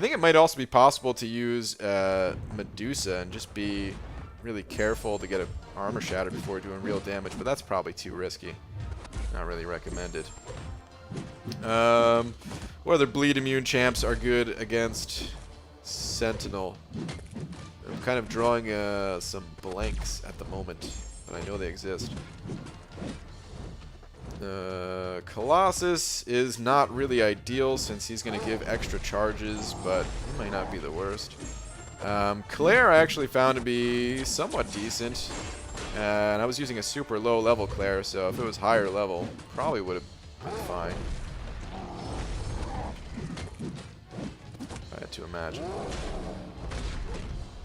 [SPEAKER 1] think it might also be possible to use Medusa and just be really careful to get an armor shatter before doing real damage, but that's probably too risky. Not really recommended. What other bleed immune champs are good against Sentinel? I'm kind of drawing some blanks at the moment, but I know they exist. Colossus is not really ideal since he's going to give extra charges, but he might not be the worst. Claire I actually found to be somewhat decent, and I was using a super low level Claire, so if it was higher level, probably would have been fine. I had to imagine.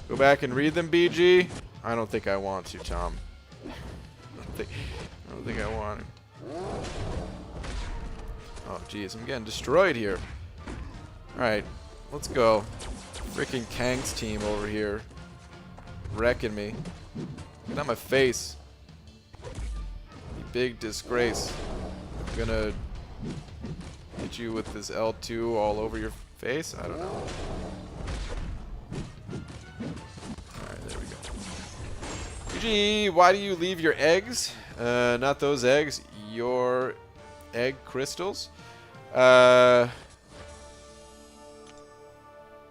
[SPEAKER 1] Go back and read them, BG? I don't think I want to, Tom. I don't think I want to. Oh, jeez, I'm getting destroyed here. Alright, let's go. Freaking Kang's team over here. Wrecking me. Get out my face. You big disgrace. I'm gonna hit you with this L2 all over your face? I don't know. Alright, there we go. GG, why do you leave your eggs? Not those eggs. Your egg crystals?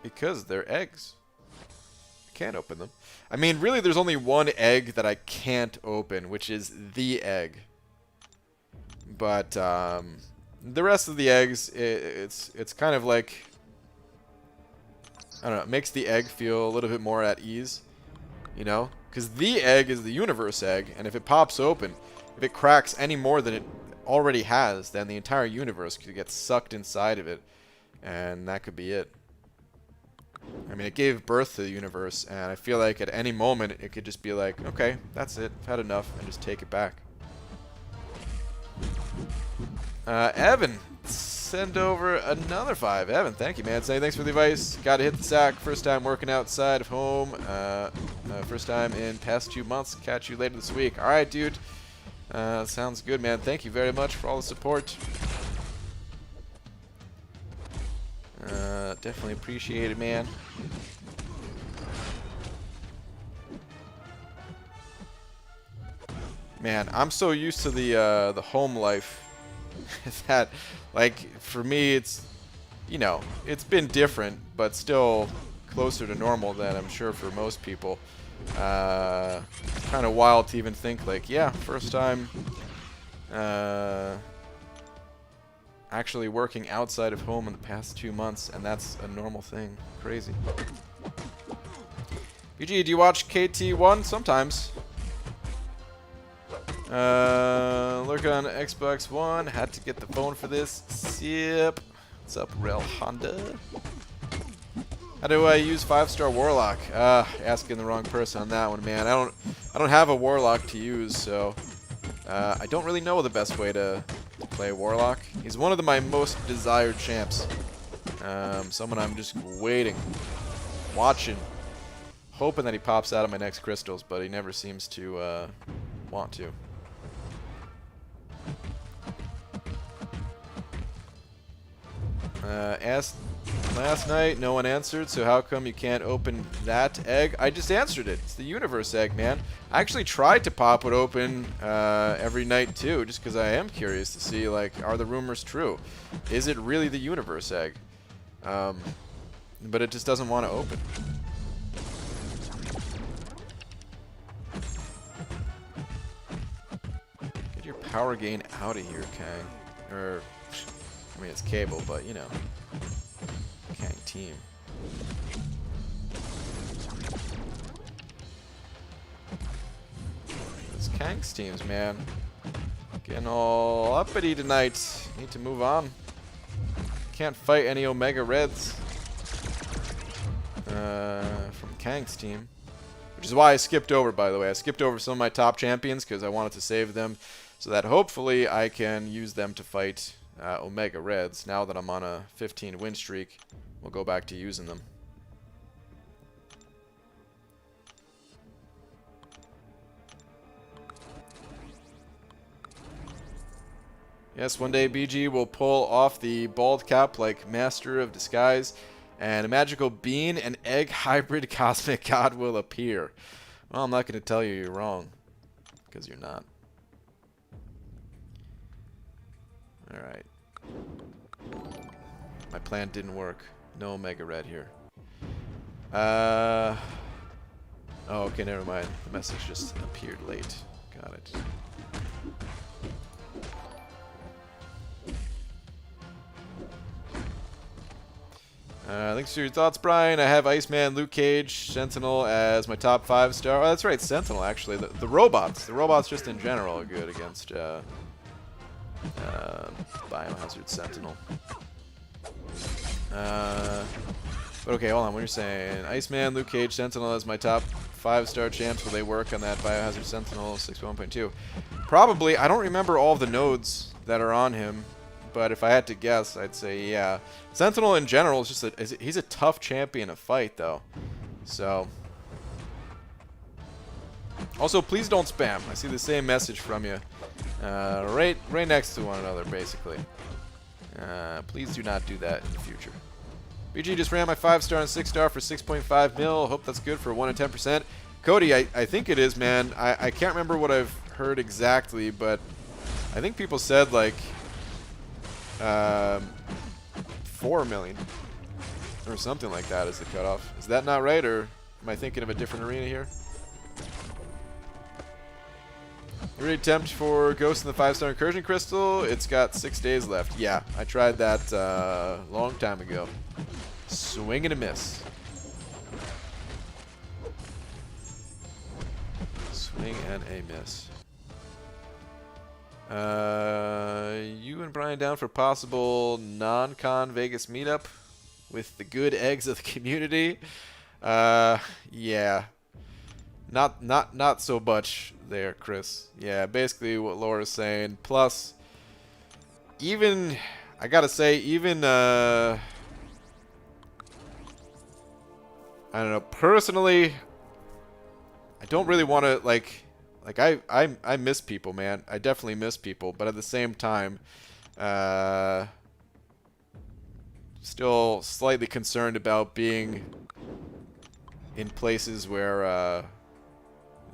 [SPEAKER 1] Because they're eggs. I can't open them. I mean, really, there's only one egg that I can't open, which is the egg. But the rest of the eggs, it's kind of like, I don't know, it makes the egg feel a little bit more at ease, you know? Because the egg is the universe egg, and if it pops open, if it cracks any more than it already has, then the entire universe could get sucked inside of it, and that could be it. I mean, it gave birth to the universe, and I feel like at any moment it could just be like, okay, that's it, I've had enough, and just take it back. Evan, send over another 5. Evan, thank you, man. Say thanks for the advice. Got to hit the sack. First time working outside of home. First time in past 2 months. Catch you later this week. All right, dude. Sounds good, man. Thank you very much for all the support. Definitely appreciate it, man. Man, I'm so used to the home life that, like, for me, it's, you know, it's been different, but still closer to normal than I'm sure for most people. Kind of wild to even think, like, yeah, first time actually working outside of home in the past 2 months, and that's a normal thing. Crazy. UG, do you watch KT1? Sometimes. Lurk on Xbox One. Had to get the phone for this. Yep. What's up, Rel Honda? How do I use 5-star Warlock? Asking the wrong person on that one, man. I don't have a Warlock to use, so I don't really know the best way to play Warlock. He's one of my most desired champs. Someone I'm just waiting, watching, hoping that he pops out of my next crystals, but he never seems to want to. Asked last night, no one answered, so how come you can't open that egg? I just answered it. It's the universe egg, man. I actually tried to pop it open every night too, just because I am curious to see, like, are the rumors true? Is it really the universe egg? But it just doesn't want to open. Get your power gain out of here, Kang. Or, I mean, it's Cable, but, you know. Kang team. It's Kang's teams, man. Getting all uppity tonight. Need to move on. Can't fight any Omega Reds from Kang's team. Which is why I skipped over, by the way. I skipped over some of my top champions because I wanted to save them so that hopefully I can use them to fight Omega Reds. Now that I'm on a 15 win streak, we'll go back to using them. Yes, one day BG will pull off the bald cap like Master of Disguise, and a magical bean and egg hybrid cosmic god will appear. Well, I'm not going to tell you you're wrong, because you're not. Alright. My plan didn't work. No Omega Red here. Oh, okay, never mind. The message just appeared late. Got it. Thanks for your thoughts, Brian. I have Iceman, Luke Cage, Sentinel as my top 5-star. Oh, that's right, Sentinel, actually. The robots. The robots just in general are good against Biohazard Sentinel. But okay, hold on. What you're saying? Iceman, Luke Cage, Sentinel as my top 5-star champs. Will they work on that Biohazard Sentinel 6.1.2? Probably. I don't remember all of the nodes that are on him. But if I had to guess, I'd say yeah. Sentinel in general is just he's a tough champion to fight, though. So. Also, please don't spam. I see the same message from you. Right next to one another, basically. Please do not do that in the future. BG just ran my 5-star and 6-star for 6.5 mil. Hope that's good for 1 in 10%. Cody, I think it is, man. I can't remember what I've heard exactly, but I think people said like 4 million or something like that is the cutoff. Is that not right, or am I thinking of a different arena here? You ready to attempt for Ghost in the 5-star Incursion Crystal? It's got 6 days left. Yeah, I tried that long time ago. Swing and a miss. Swing and a miss. You and Brian down for possible non-con Vegas meetup with the good eggs of the community? Yeah. Not so much there, Chris. Yeah, basically what Laura's saying. Plus, even I gotta say, even I don't know. Personally, I don't really want to like I miss people, man. I definitely miss people, but at the same time, still slightly concerned about being in places where,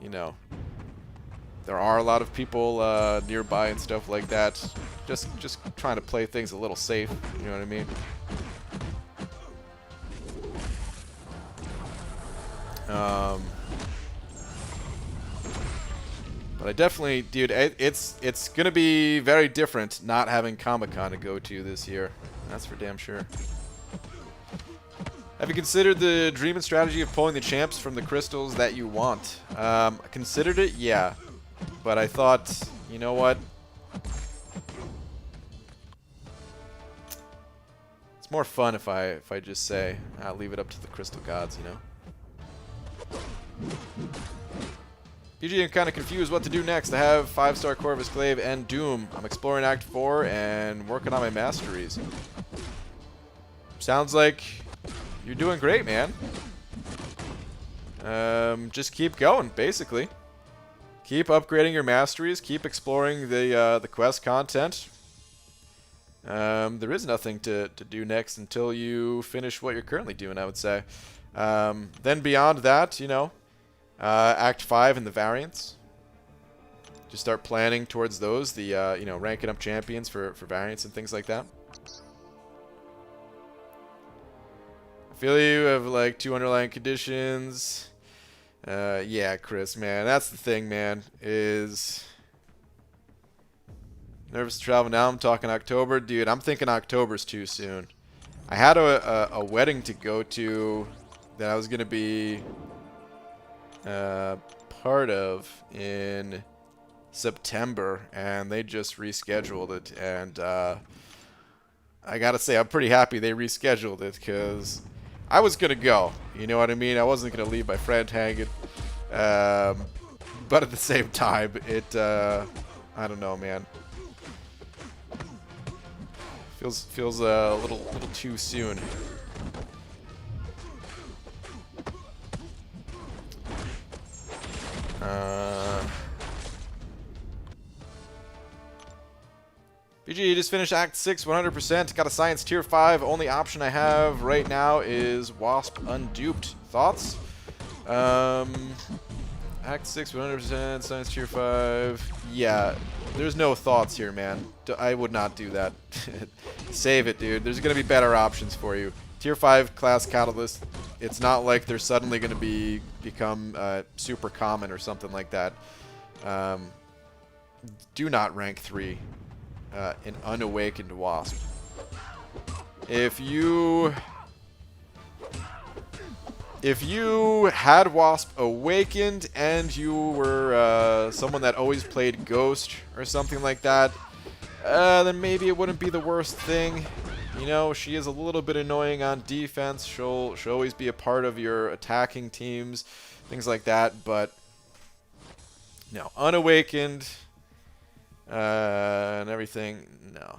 [SPEAKER 1] you know, there are a lot of people nearby and stuff like that. Just trying to play things a little safe. You know what I mean? But I definitely, dude, it's gonna be very different not having Comic-Con to go to this year. That's for damn sure. Have you considered the dream and strategy of pulling the champs from the crystals that you want? I considered it, yeah. But I thought, you know what? It's more fun if I just say, I'll leave it up to the crystal gods, you know? PG, I'm kind of confused what to do next. I have 5-star Corvus Glaive and Doom. I'm exploring Act 4 and working on my masteries. Sounds like you're doing great, man. Just keep going, basically. Keep upgrading your masteries. Keep exploring the quest content. There is nothing to do next until you finish what you're currently doing, I would say. Then beyond that, you know, Act 5 and the variants. Just start planning towards those. The you know, ranking up champions for variants and things like that. I feel you have like 2 underlying conditions. Yeah, Chris, man, that's the thing, man. Is nervous to travel now. I'm talking October, dude. I'm thinking October's too soon. I had a wedding to go to that I was gonna be part of in September, and they just rescheduled it, and I gotta say I'm pretty happy they rescheduled it, because I was gonna go, you know what I mean? I wasn't gonna leave my friend hanging, but at the same time, it I don't know, man. Feels a little too soon. BG just finished Act 6 100%. Got a Science Tier 5. Only option I have right now is Wasp Unduped. Thoughts? Act 6 100%. Science Tier 5. Yeah, there's no thoughts here, man. I would not do that. Save it, dude. There's going to be better options for you. Tier 5 class Catalyst. It's not like they're suddenly going to become super common or something like that. Do not rank 3. An Unawakened Wasp. If you had Wasp Awakened and you were someone that always played Ghost or something like that, then maybe it wouldn't be the worst thing. You know, she is a little bit annoying on defense. She'll always be a part of your attacking teams, things like that. But no, Unawakened. And everything, no,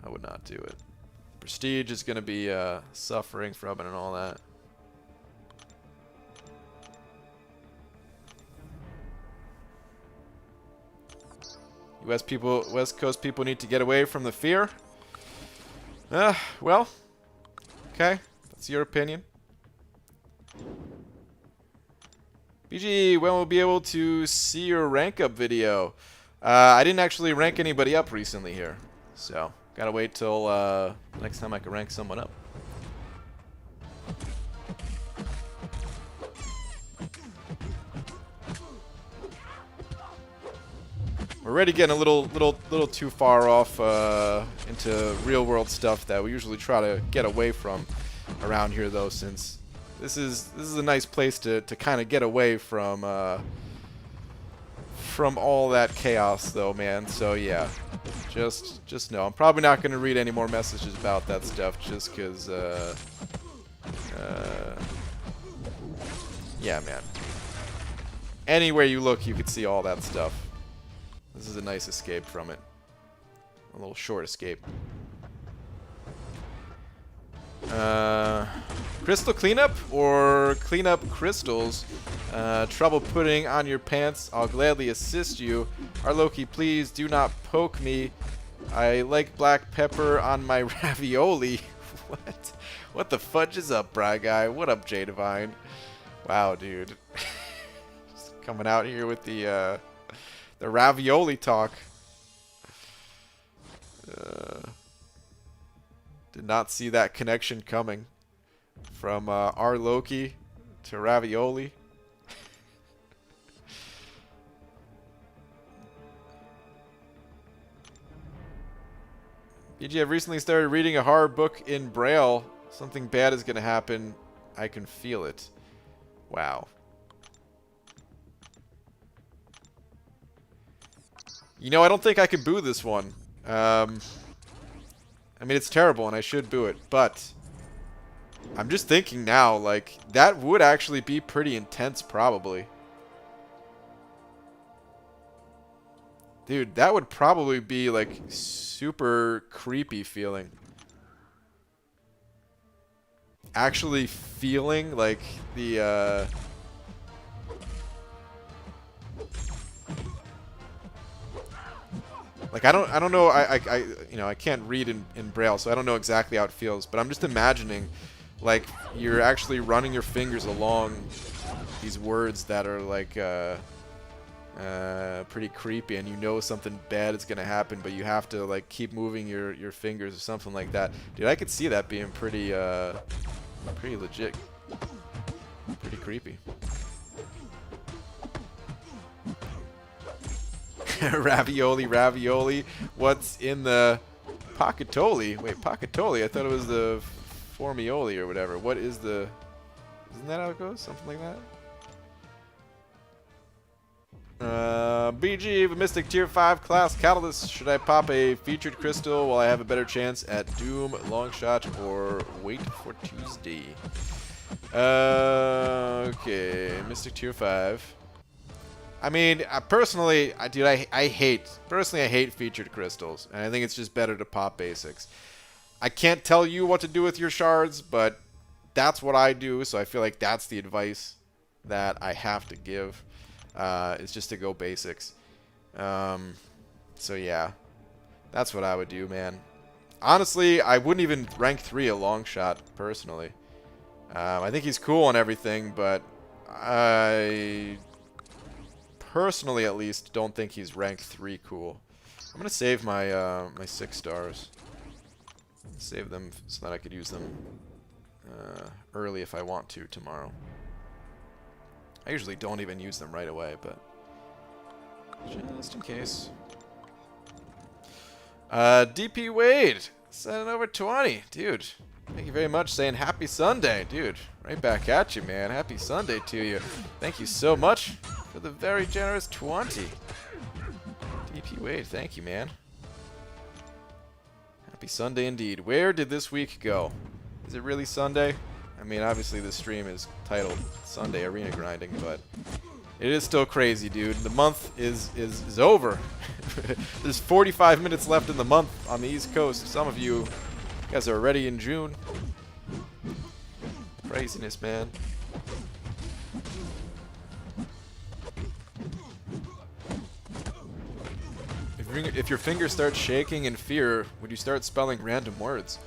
[SPEAKER 1] I would not do it. Prestige is going to be suffering from it and all that. West Coast people need to get away from the fear. Well, okay, that's your opinion. BG, when will we be able to see your rank up video? I didn't actually rank anybody up recently here, so gotta wait till next time I can rank someone up. We're already getting a little too far off into real world stuff that we usually try to get away from around here, though, since this is a nice place to kind of get away from all that chaos, though, man. So yeah, just know I'm probably not going to read any more messages about that stuff, just because yeah, man, anywhere you look you could see all that stuff. This is a nice escape from it, a little short escape. Crystal cleanup or clean up crystals? Trouble putting on your pants. I'll gladly assist you. Loki, please do not poke me. I like black pepper on my ravioli. What? What the fudge is up, Bry Guy? What up, J Divine? Wow, dude. Just coming out here with the ravioli talk. Did not see that connection coming from Loki to ravioli. BG, I've recently started reading a horror book in Braille. Something bad is going to happen. I can feel it. Wow. You know, I don't think I could boo this one. I mean, it's terrible, and I should boo it, but I'm just thinking now, like, that would actually be pretty intense, probably. Dude, that would probably be, like, super creepy feeling. Actually feeling, like, the, like, I don't know, you know, I can't read in Braille, so I don't know exactly how it feels, but I'm just imagining, like, you're actually running your fingers along these words that are, like, pretty creepy, and you know something bad is gonna happen, but you have to, like, keep moving your fingers or something like that. Dude, I could see that being pretty, pretty legit. Pretty creepy. Ravioli, ravioli. What's in the pocketoli? Wait, pocketoli? I thought it was the formioli or whatever. What is the... Isn't that how it goes? Something like that? BG, Mystic Tier 5 class Catalyst. Should I pop a featured crystal while I have a better chance at Doom, Longshot, or wait for Tuesday? Okay, Mystic Tier 5. I mean, dude, I hate featured crystals, and I think it's just better to pop basics. I can't tell you what to do with your shards, but that's what I do, so I feel like that's the advice that I have to give, is just to go basics. So yeah, that's what I would do, man. Honestly, I wouldn't even rank 3 a long shot, personally. I think he's cool and everything, but I personally, at least, don't think he's rank 3 cool. I'm gonna save my my 6 stars. Save them so that I could use them early if I want to tomorrow. I usually don't even use them right away, but just in case. DP Wade, sending over 20. Dude, thank you very much, saying happy Sunday. Dude, right back at you, man. Happy Sunday to you. Thank you so much for the very generous 20. DP Wade, thank you, man. Happy Sunday indeed. Where did this week go? Is it really Sunday? I mean, obviously this stream is titled Sunday Arena Grinding, but it is still crazy, dude. The month is over. There's 45 minutes left in the month on the East Coast. Some of you guys are already in June. Craziness, man. If your finger starts shaking in fear, would you start spelling random words?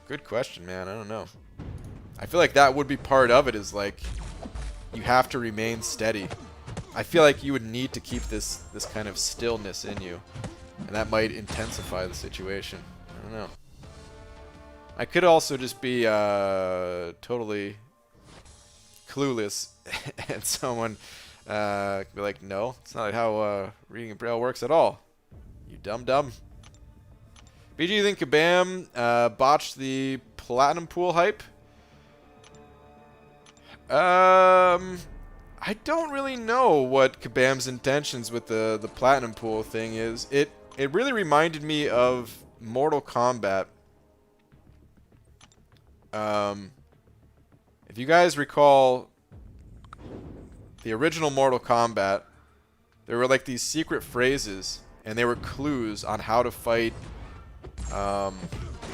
[SPEAKER 1] Good question, man. I don't know. I feel like that would be part of it, is like you have to remain steady. I feel like you would need to keep this kind of stillness in you, and that might intensify the situation. I don't know. I could also just be totally clueless, and someone could be like, "No, it's not how reading in Braille works at all. You dumb." BG, you think Kabam botched the platinum pool hype? I don't really know what Kabam's intentions with the platinum pool thing is. It really reminded me of Mortal Kombat. If you guys recall the original Mortal Kombat, there were like these secret phrases, and they were clues on how to fight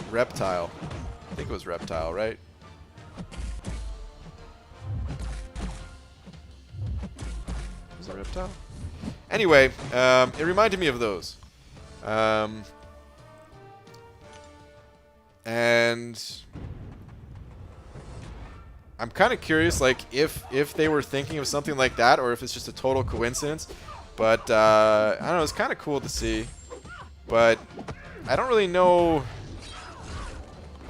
[SPEAKER 1] Reptile. I think it was Reptile, right? Was it Reptile? Anyway, it reminded me of those. And I'm kind of curious, like, if they were thinking of something like that, or if it's just a total coincidence. But I don't know, it's kind of cool to see. But I don't really know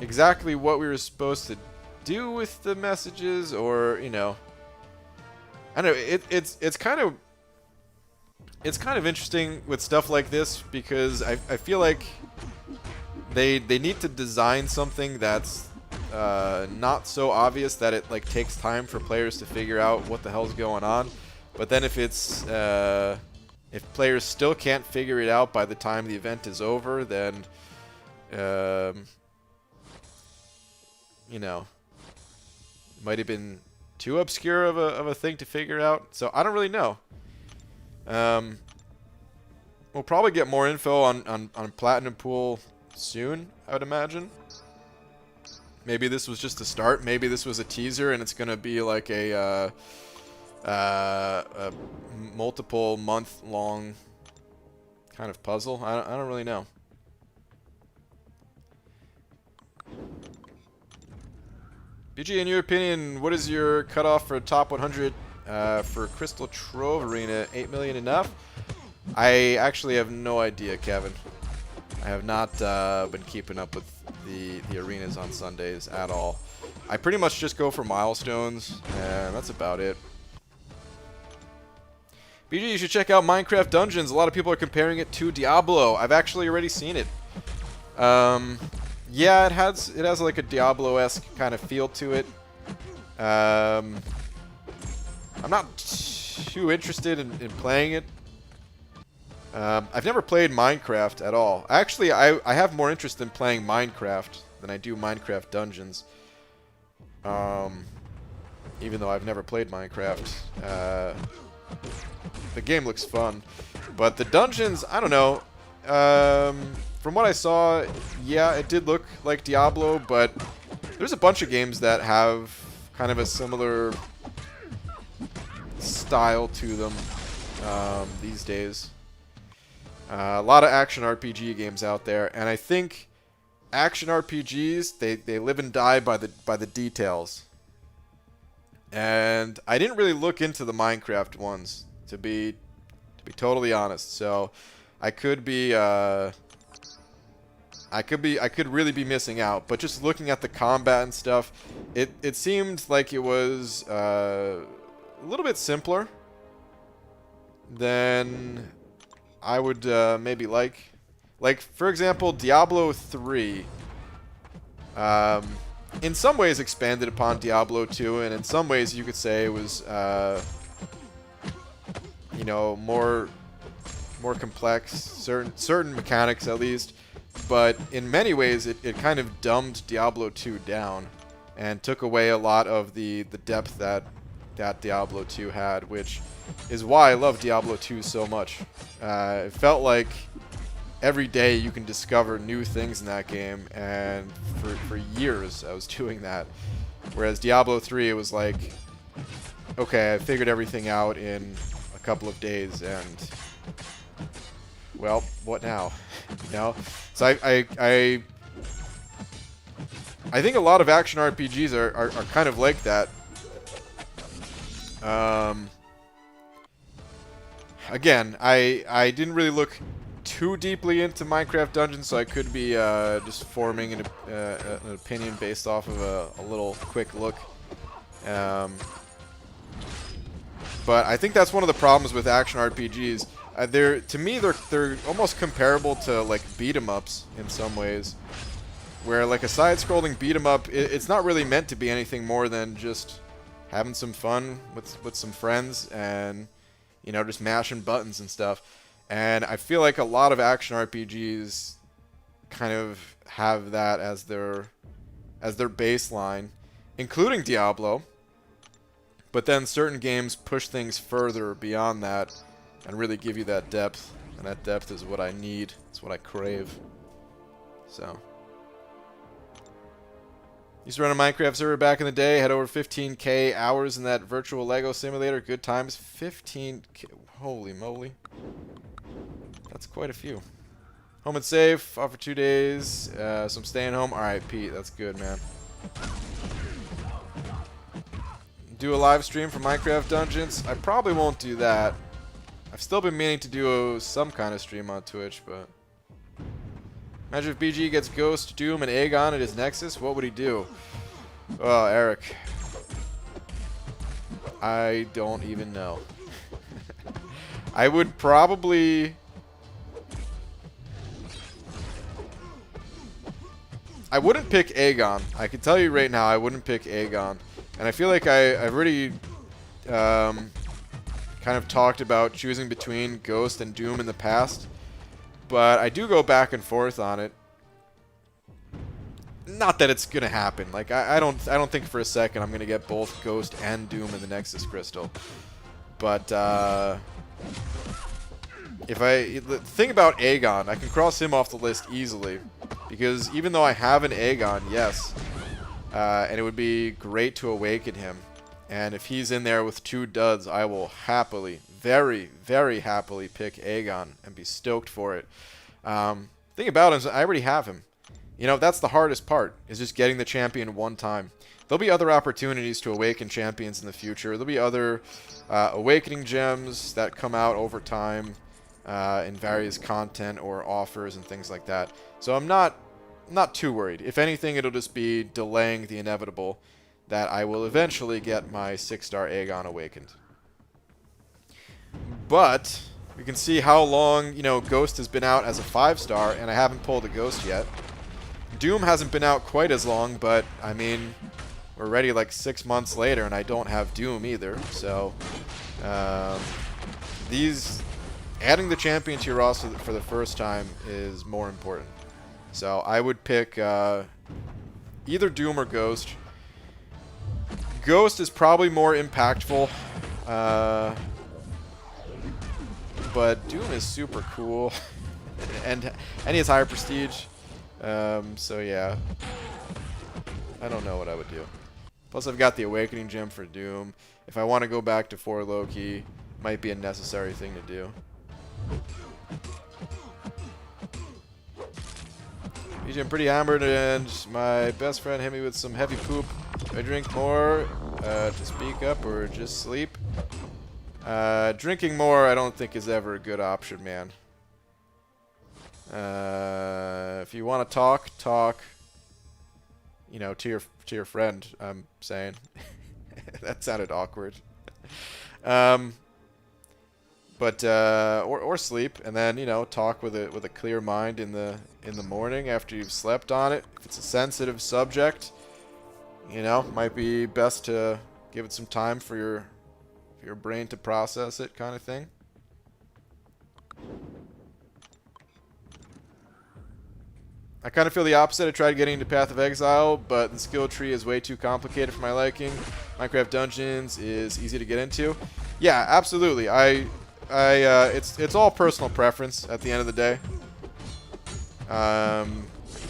[SPEAKER 1] exactly what we were supposed to do with the messages, or, you know, I don't know. It's kind of interesting with stuff like this, because I feel like they need to design something that's not so obvious that it like takes time for players to figure out what the hell's going on. But then if it's if players still can't figure it out by the time the event is over, then you know, it might have been too obscure of a thing to figure out. So I don't really know. We'll probably get more info on Platinum Pool soon, I would imagine. Maybe this was just a start. Maybe this was a teaser, and it's gonna be like a multiple month-long kind of puzzle. I don't really know. BG, in your opinion, what is your cutoff for top 100 for Crystal Trove Arena? 8 million enough? I actually have no idea, Kevin. I have not been keeping up with the arenas on Sundays at all. I pretty much just go for milestones, and that's about it. BG, you should check out Minecraft Dungeons. A lot of people are comparing it to Diablo. I've actually already seen it. Yeah, it has like a Diablo-esque kind of feel to it. I'm not too interested in playing it. I've never played Minecraft at all. Actually, I have more interest in playing Minecraft than I do Minecraft Dungeons. Even though I've never played Minecraft. The game looks fun. But the dungeons, I don't know. from what I saw, yeah, it did look like Diablo, but there's a bunch of games that have kind of a similar style to them these days. A lot of action RPG games out there, and I think action RPGs, they live and die by the details. And I didn't really look into the Minecraft ones, to be totally honest. So I could really be missing out. But just looking at the combat and stuff, it seemed like it was a little bit simpler than I would maybe like. Like, for example, Diablo 3, in some ways expanded upon Diablo 2, and in some ways you could say it was, you know, more complex, certain mechanics at least, but in many ways it kind of dumbed Diablo 2 down and took away a lot of the depth that Diablo 2 had, which is why I love Diablo 2 so much. It felt like every day you can discover new things in that game, and for years I was doing that. Whereas Diablo 3, it was like, okay, I figured everything out in a couple of days, and well, what now? You know? So I think a lot of action RPGs are kind of like that. Again, I didn't really look too deeply into Minecraft Dungeons, so I could be just forming an opinion based off of a little quick look. But I think that's one of the problems with action RPGs. To me, they're almost comparable to like beat 'em ups in some ways, where like a side-scrolling beat 'em up, it's not really meant to be anything more than just having some fun with some friends and, you know, just mashing buttons and stuff. And I feel like a lot of action RPGs kind of have that as their baseline, including Diablo. But then certain games push things further beyond that and really give you that depth. And that depth is what I need. It's what I crave. So. Used to run a Minecraft server back in the day. Had over 15K hours in that virtual Lego simulator. Good times. 15K. Holy moly. That's quite a few. Home and safe. Off for 2 days. So I'm staying home. Alright, Pete. That's good, man. Do a live stream for Minecraft Dungeons. I probably won't do that. I've still been meaning to do some kind of stream on Twitch, but... Imagine if BG gets Ghost, Doom, and Aegon at his Nexus. What would he do? Oh, Eric. I don't even know. I would probably... I wouldn't pick Aegon. I can tell you right now, I wouldn't pick Aegon. And I feel like I've already kind of talked about choosing between Ghost and Doom in the past. But I do go back and forth on it. Not that it's gonna happen. Like I don't think for a second I'm gonna get both Ghost and Doom in the Nexus Crystal. But the thing about Aegon, I can cross him off the list easily, because even though I have an Aegon, yes, and it would be great to awaken him, and if he's in there with 2 duds, I will happily, very, very happily pick Aegon and be stoked for it. Thing about him is I already have him. You know, that's the hardest part, is just getting the champion one time. There'll be other opportunities to awaken champions in the future. There'll be other awakening gems that come out over time in various content or offers and things like that. So I'm not too worried. If anything, it'll just be delaying the inevitable, that I will eventually get my 6-star Aegon awakened. But we can see how long, you know, Ghost has been out as a 5-star, and I haven't pulled a Ghost yet. Doom hasn't been out quite as long, but I mean, we're already like 6 months later, and I don't have Doom either. So adding the champion to your roster for the first time is more important. So I would pick either Doom or Ghost. Ghost is probably more impactful, but Doom is super cool. and he has higher prestige. So yeah, I don't know what I would do. Plus, I've got the Awakening Gem for Doom. If I want to go back to 4 Loki, might be a necessary thing to do. BJ, I'm pretty hammered, and my best friend hit me with some heavy poop. Do I drink more to speak up or just sleep? Drinking more, I don't think is ever a good option, man. If you want to talk. You know, to your friend. I'm saying that sounded awkward. Or sleep, and then talk with a clear mind in the morning after you've slept on it. If it's a sensitive subject, might be best to give it some time for your brain to process it, kind of thing. I kind of feel the opposite. I tried getting into Path of Exile, but the skill tree is way too complicated for my liking. Minecraft Dungeons is easy to get into. Yeah, absolutely. It's all personal preference at the end of the day.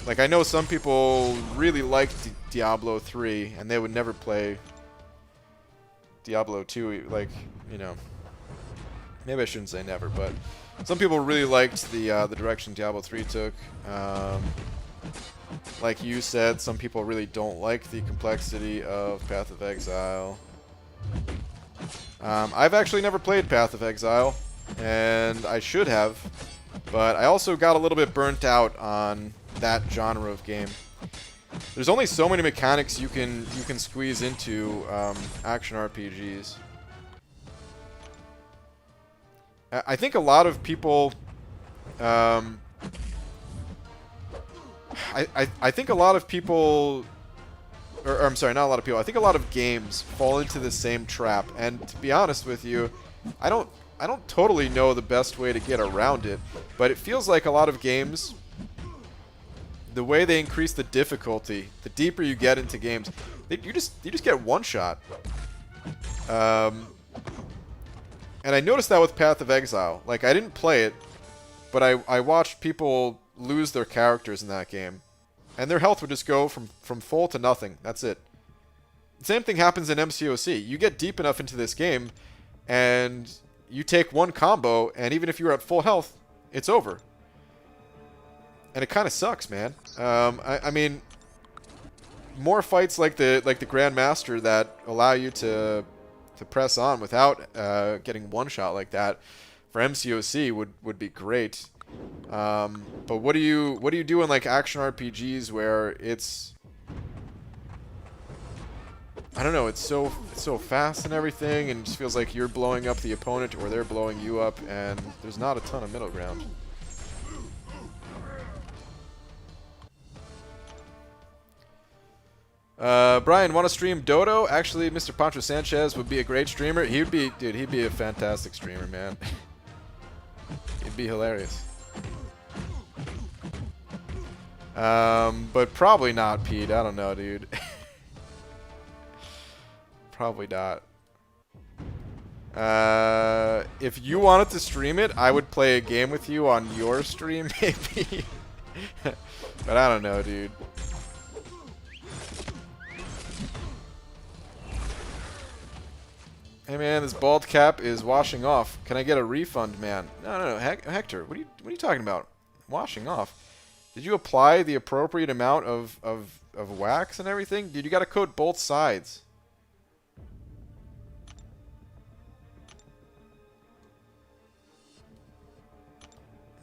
[SPEAKER 1] Like, I know some people really like Diablo 3, and they would never play Diablo 2. Like, maybe I shouldn't say never, but some people really liked the direction Diablo 3 took. Like you said, some people really don't like the complexity of Path of Exile. I've actually never played Path of Exile, and I should have, but I also got a little bit burnt out on that genre of game. There's only so many mechanics you can squeeze into action RPGs. I think a lot of people, I think a lot of people, or I'm sorry, not a lot of people. I think a lot of games fall into the same trap. And to be honest with you, I don't totally know the best way to get around it. But it feels like a lot of games, the way they increase the difficulty, the deeper you get into games, you just get one shot. And I noticed that with Path of Exile. Like, I didn't play it, but I watched people lose their characters in that game. And their health would just go from full to nothing. That's it. The same thing happens in MCOC. You get deep enough into this game, and you take one combo, and even if you're at full health, it's over. And it kind of sucks, man. I mean, more fights like the Grandmaster that allow you to press on without getting one shot like that for MCOC would be great. But what do you do in like action RPGs where it's, I don't know, it's so fast and everything, and it just feels like you're blowing up the opponent or they're blowing you up, and there's not a ton of middle ground. Brian, want to stream Dodo? Actually, Mr. Pancho Sanchez would be a great streamer. He'd be a fantastic streamer, man. He'd be hilarious. But probably not, Pete. I don't know, dude. Probably not. If you wanted to stream it, I would play a game with you on your stream, maybe. But I don't know, dude. Hey man, this bald cap is washing off. Can I get a refund, man? No. Hector, what are you talking about? Washing off? Did you apply the appropriate amount of wax and everything? Dude, you gotta coat both sides.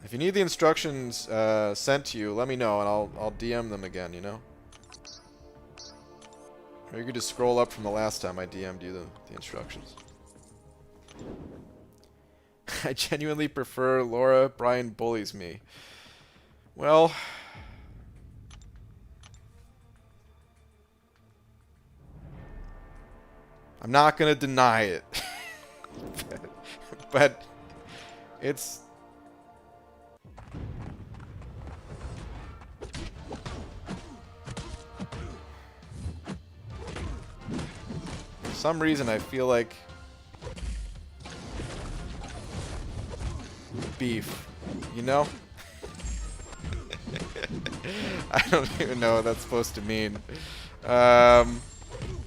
[SPEAKER 1] If you need the instructions sent to you, let me know and I'll DM them again, you know? Or you could just scroll up from the last time I DM'd you the instructions. I genuinely prefer Laura. Brian bullies me. Well, I'm not going to deny it. But it's... For some reason, I feel like beef, you know? I don't even know what that's supposed to mean.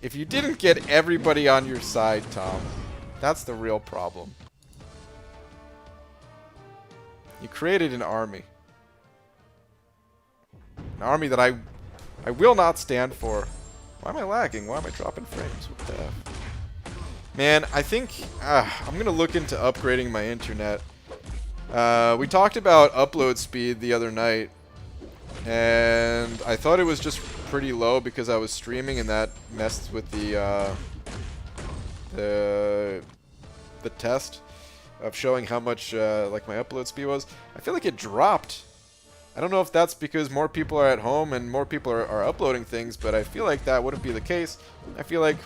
[SPEAKER 1] If you didn't get everybody on your side, Tom, that's the real problem. You created an army. An army that I will not stand for. Why am I lagging? Why am I dropping frames? What the F? Man, I think I'm going to look into upgrading my internet. We talked about upload speed the other night, and I thought it was just pretty low because I was streaming and that messed with the test of showing how much like my upload speed was. I feel like it dropped. I don't know if that's because more people are at home and more people are uploading things, but I feel like that wouldn't be the case. I feel like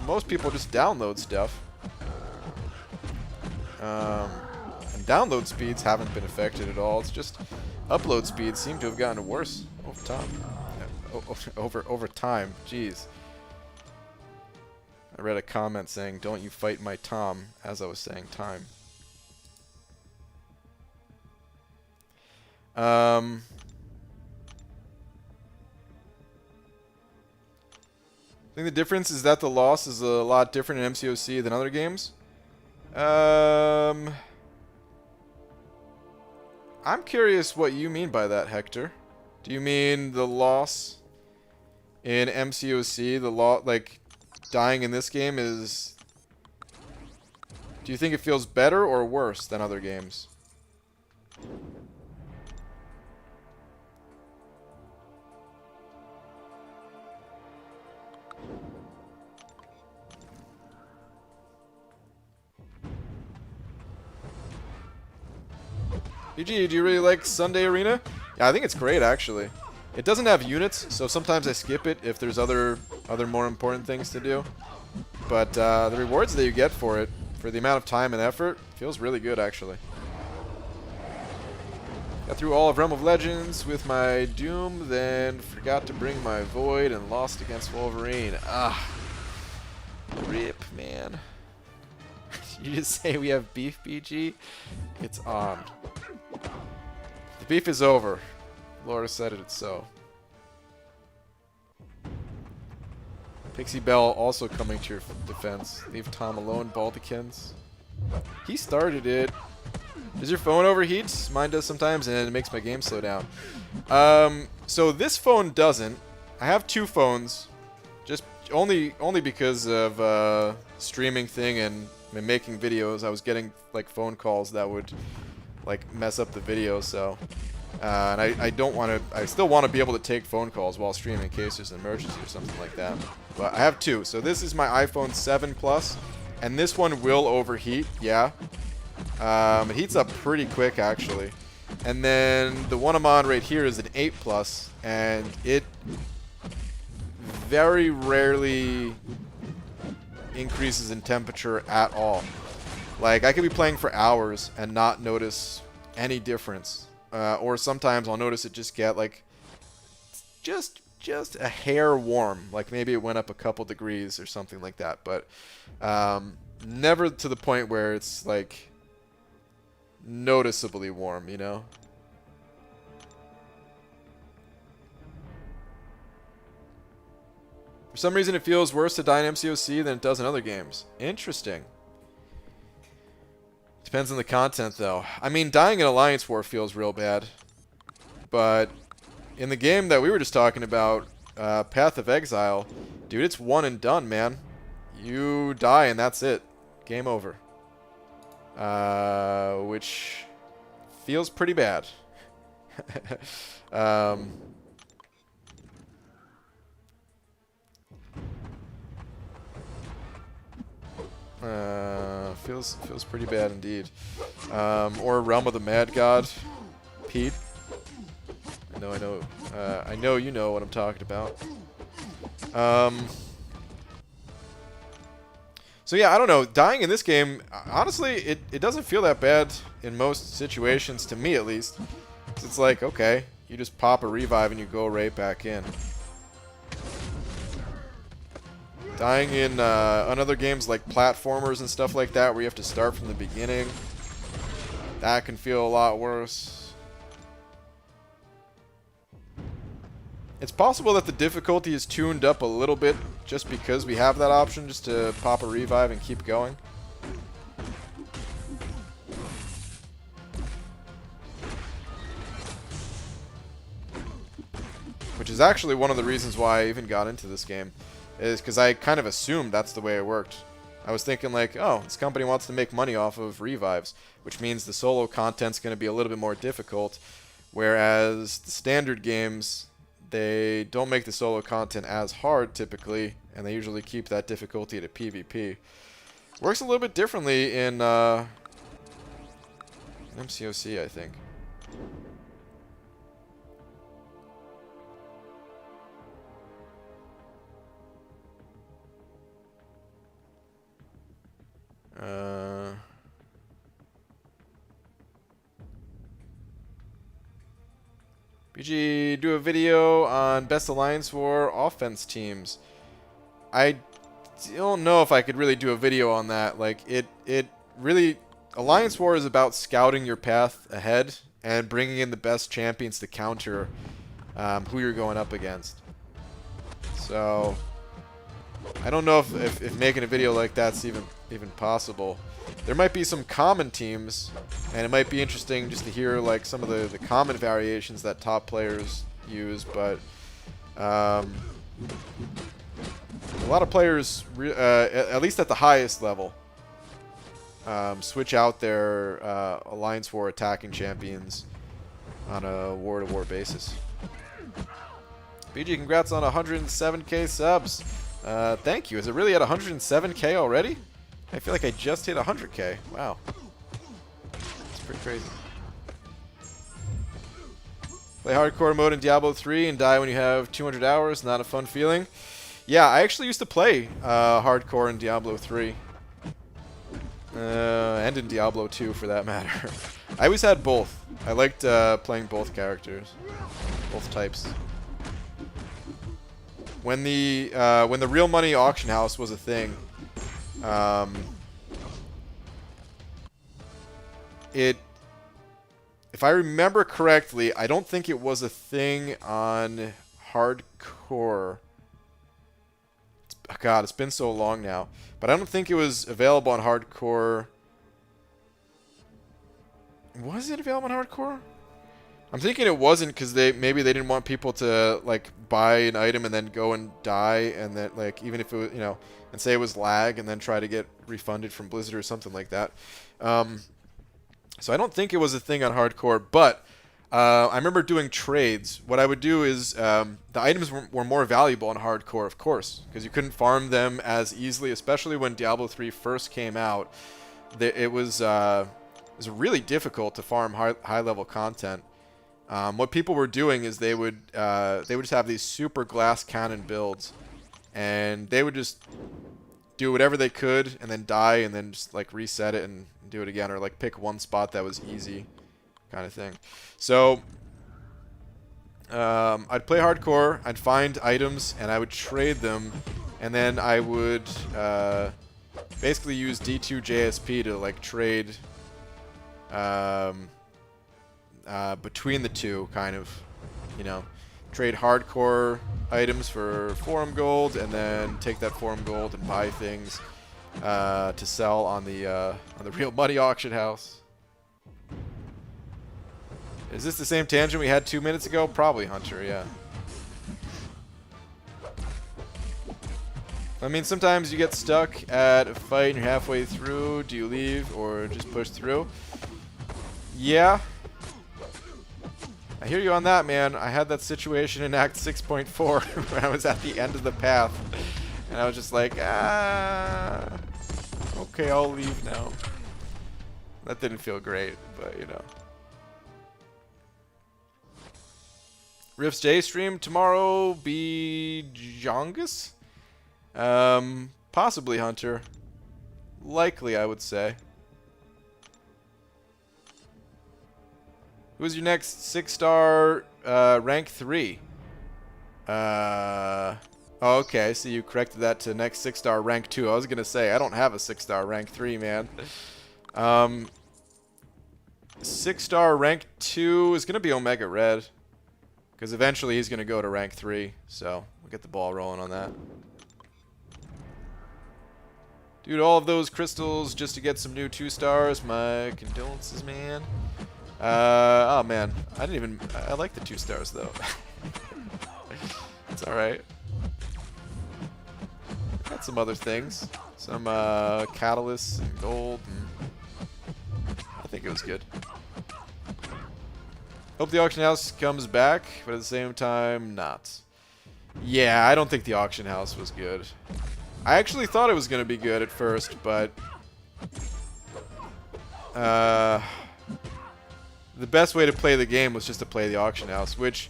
[SPEAKER 1] most people just download stuff. And download speeds haven't been affected at all. It's just upload speeds seem to have gotten worse over time. Over time. Jeez. I read a comment saying, "Don't you fight my Tom," as I was saying time. I think the difference is that the loss is a lot different in MCOC than other games. I'm curious what you mean by that, Hector. Do you mean the loss in MCOC, like dying in this game is... Do you think it feels better or worse than other games? BG, do you really like Sunday Arena? Yeah, I think it's great, actually. It doesn't have units, so sometimes I skip it if there's other more important things to do. But the rewards that you get for it, for the amount of time and effort, feels really good, actually. Got through all of Realm of Legends with my Doom, then forgot to bring my Void and lost against Wolverine. Ah. Rip, man. You just say we have beef, BG? It's on. The beef is over. Laura said it's so. Pixie Bell also coming to your defense. Leave Tom alone, Baldikins. He started it. Does your phone overheat? Mine does sometimes, and it makes my game slow down. So this phone doesn't. I have two phones, just only because of streaming thing and making videos. I was getting like phone calls that would like mess up the video, so and I don't want to. I still want to be able to take phone calls while streaming in case there's an emergency or something like that. But I have two. So this is my iPhone 7 Plus, and this one will overheat. Yeah, it heats up pretty quick actually. And then the one I'm on right here is an 8 Plus, and it very rarely increases in temperature at all. Like, I could be playing for hours and not notice any difference. Or sometimes I'll notice it just get, like, just a hair warm. Like, maybe it went up a couple degrees or something like that. But never to the point where it's, like, noticeably warm, you know? For some reason, it feels worse to die in MCOC than it does in other games. Interesting. Depends on the content, though. I mean, dying in Alliance War feels real bad. But in the game that we were just talking about, Path of Exile, dude, it's one and done, man. You die and that's it. Game over. Which feels pretty bad. Feels pretty bad indeed. Or Realm of the Mad God, Pete. I know you know what I'm talking about. So yeah, I don't know. Dying in this game, honestly, it doesn't feel that bad in most situations, to me at least. It's like, okay, you just pop a revive and you go right back in. Dying in on other games like platformers and stuff like that, where you have to start from the beginning, that can feel a lot worse. It's possible that the difficulty is tuned up a little bit just because we have that option just to pop a revive and keep going. Which is actually one of the reasons why I even got into this game, is because I kind of assumed that's the way it worked. I was thinking like, oh, this company wants to make money off of revives, which means the solo content's going to be a little bit more difficult, whereas the standard games, they don't make the solo content as hard typically, and they usually keep that difficulty to PvP. Works a little bit differently in MCOC, I think. BG, do a video on best Alliance War offense teams. I don't know if I could really do a video on that. Like, it really... Alliance War is about scouting your path ahead and bringing in the best champions to counter who you're going up against. So, I don't know if making a video like that's even possible. There might be some common teams, and it might be interesting just to hear like some of the common variations that top players use, but a lot of players, at least at the highest level, switch out their Alliance War attacking champions on a war-to-war basis. BG, congrats on 107k subs. Thank you. Is it really at 107k already? I feel like I just hit 100k. Wow. That's pretty crazy. Play hardcore mode in Diablo 3 and die when you have 200 hours. Not a fun feeling. Yeah, I actually used to play hardcore in Diablo 3. And in Diablo 2 for that matter. I always had both. I liked playing both characters. Both types. When the real money auction house was a thing, if I remember correctly, I don't think it was a thing on hardcore. God, it's been so long now, but I don't think it was available on hardcore. Was it available on hardcore? I'm thinking it wasn't because maybe they didn't want people to like buy an item and then go and die, and then like even if it was, you know, and say it was lag and then try to get refunded from Blizzard or something like that. So I don't think it was a thing on hardcore, but I remember doing trades. What I would do is the items were more valuable on hardcore, of course, because you couldn't farm them as easily, especially when Diablo 3 first came out. It was really difficult to farm high-level content. What people were doing is they would just have these super glass cannon builds, and they would just do whatever they could and then die and then just like reset it and do it again, or like pick one spot that was easy, kind of thing. So I'd play hardcore, I'd find items, and I would trade them, and then I would basically use D2 JSP to like trade between the two, kind of, you know, trade hardcore items for forum gold, and then take that forum gold and buy things to sell on the real money auction house. Is this the same tangent we had 2 minutes ago? Probably, Hunter, yeah. I mean, sometimes you get stuck at a fight and you're halfway through. Do you leave or just push through? Yeah. I hear you on that, man. I had that situation in Act 6.4 where I was at the end of the path. And I was just like, okay, I'll leave now. That didn't feel great, but you know. Rift's J stream tomorrow be Jongus? Possibly Hunter. Likely, I would say. Who's your next 6-star rank 3? Oh, okay, so you corrected that to next 6-star rank 2. I was gonna say, I don't have a 6-star rank 3, man. 6-star rank 2 is gonna be Omega Red. Because eventually he's going to go to rank 3. So we'll get the ball rolling on that. Dude, all of those crystals just to get some new 2 stars. My condolences, man. Oh, man. I like the 2 stars, though. It's alright. Got some other things. Some catalysts and gold. And I think it was good. Hope the auction house comes back, but at the same time, not. Yeah, I don't think the auction house was good. I actually thought it was going to be good at first, but the best way to play the game was just to play the auction house, which,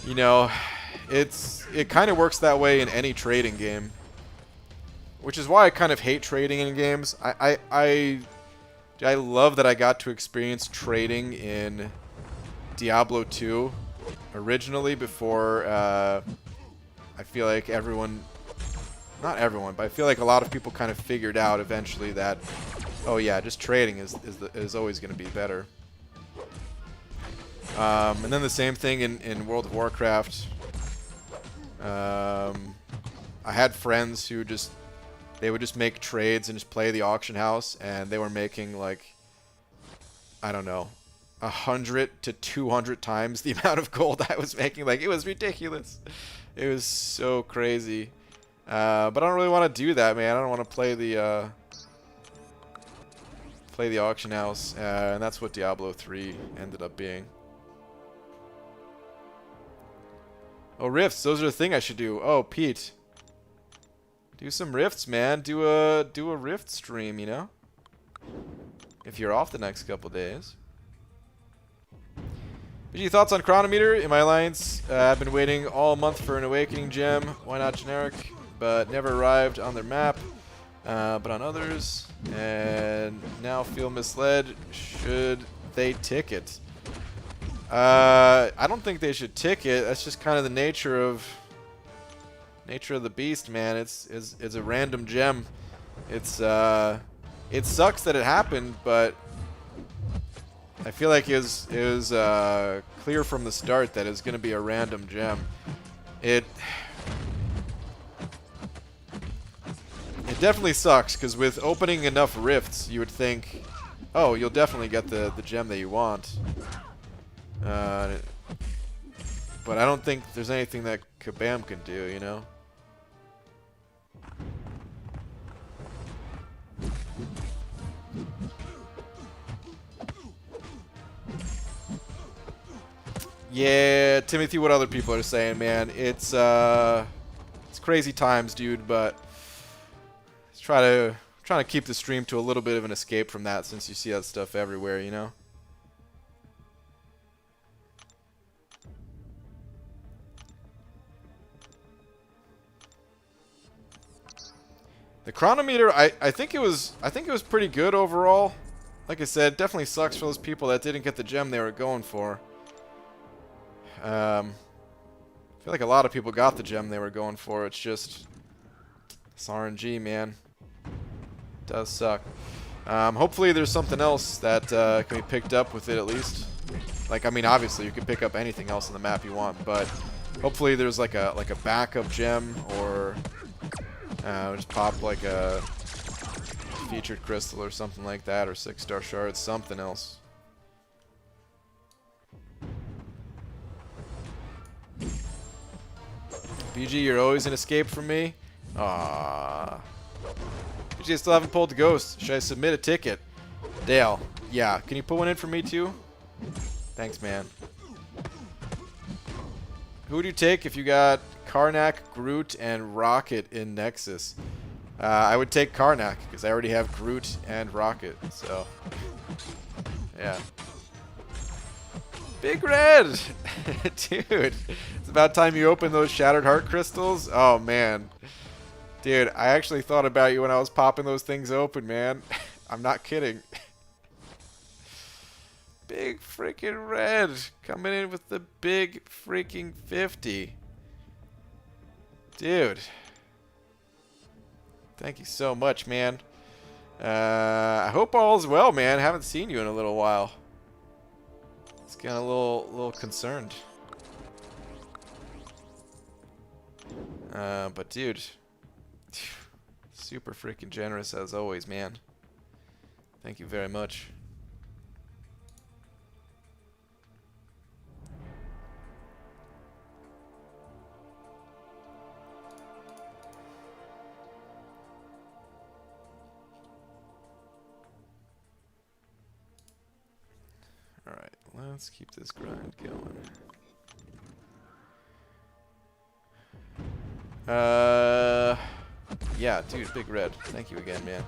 [SPEAKER 1] you know, it kind of works that way in any trading game, which is why I kind of hate trading in games. I love that I got to experience trading in Diablo 2 originally before I feel like everyone, not everyone, but I feel like a lot of people kind of figured out eventually that, oh yeah, just trading is always going to be better. And then the same thing in World of Warcraft. I had friends who they would just make trades and just play the auction house, and they were making like, I don't know, 100 to 200 times the amount of gold I was making. Like, it was ridiculous. It was so crazy. But I don't really want to do that, man. I don't want to play the auction house, and that's what Diablo 3 ended up being. Oh, rifts. Those are the thing I should do. Oh, Pete. Do some rifts, man. Do a rift stream, you know? If you're off the next couple days. Any thoughts on Chronometer? In my alliance, I've been waiting all month for an Awakening gem. Why not generic? But never arrived on their map. But on others. And now feel misled. Should they tick it? I don't think they should tick it. That's just kind of the nature of the beast, man. It's a random gem. It sucks that it happened, but I feel like it was clear from the start that it's going to be a random gem. It definitely sucks, because with opening enough rifts, you would think, oh, you'll definitely get the gem that you want. But I don't think there's anything that Kabam can do, you know? Yeah, Timothy, what other people are saying, man. It's crazy times, dude, but trying to keep the stream to a little bit of an escape from that, since you see that stuff everywhere, you know? The Chronometer, I think it was pretty good overall. Like I said, definitely sucks for those people that didn't get the gem they were going for. I feel like a lot of people got the gem they were going for. It's just, it's RNG, man. It does suck. Hopefully there's something else that can be picked up with it at least. Like, I mean, obviously you can pick up anything else on the map you want, but hopefully there's like a backup gem, or just pop like a featured crystal or something like that, or 6-star shards, something else. BG, you're always an escape from me? Aww. BG, I still haven't pulled the ghost. Should I submit a ticket? Dale, yeah. Can you put one in for me too? Thanks, man. Who would you take if you got Karnak, Groot, and Rocket in Nexus? I would take Karnak, because I already have Groot and Rocket, so... yeah. Big Red! Dude, it's about time you open those Shattered Heart Crystals. Oh, man. Dude, I actually thought about you when I was popping those things open, man. I'm not kidding. Big freaking Red coming in with the big freaking 50. Dude. Thank you so much, man. I hope all is well, man. Haven't seen you in a little while. It's getting a little concerned. But dude, super freaking generous as always, man. Thank you very much. Alright, let's keep this grind going. Yeah, dude, Big Red. Thank you again, man.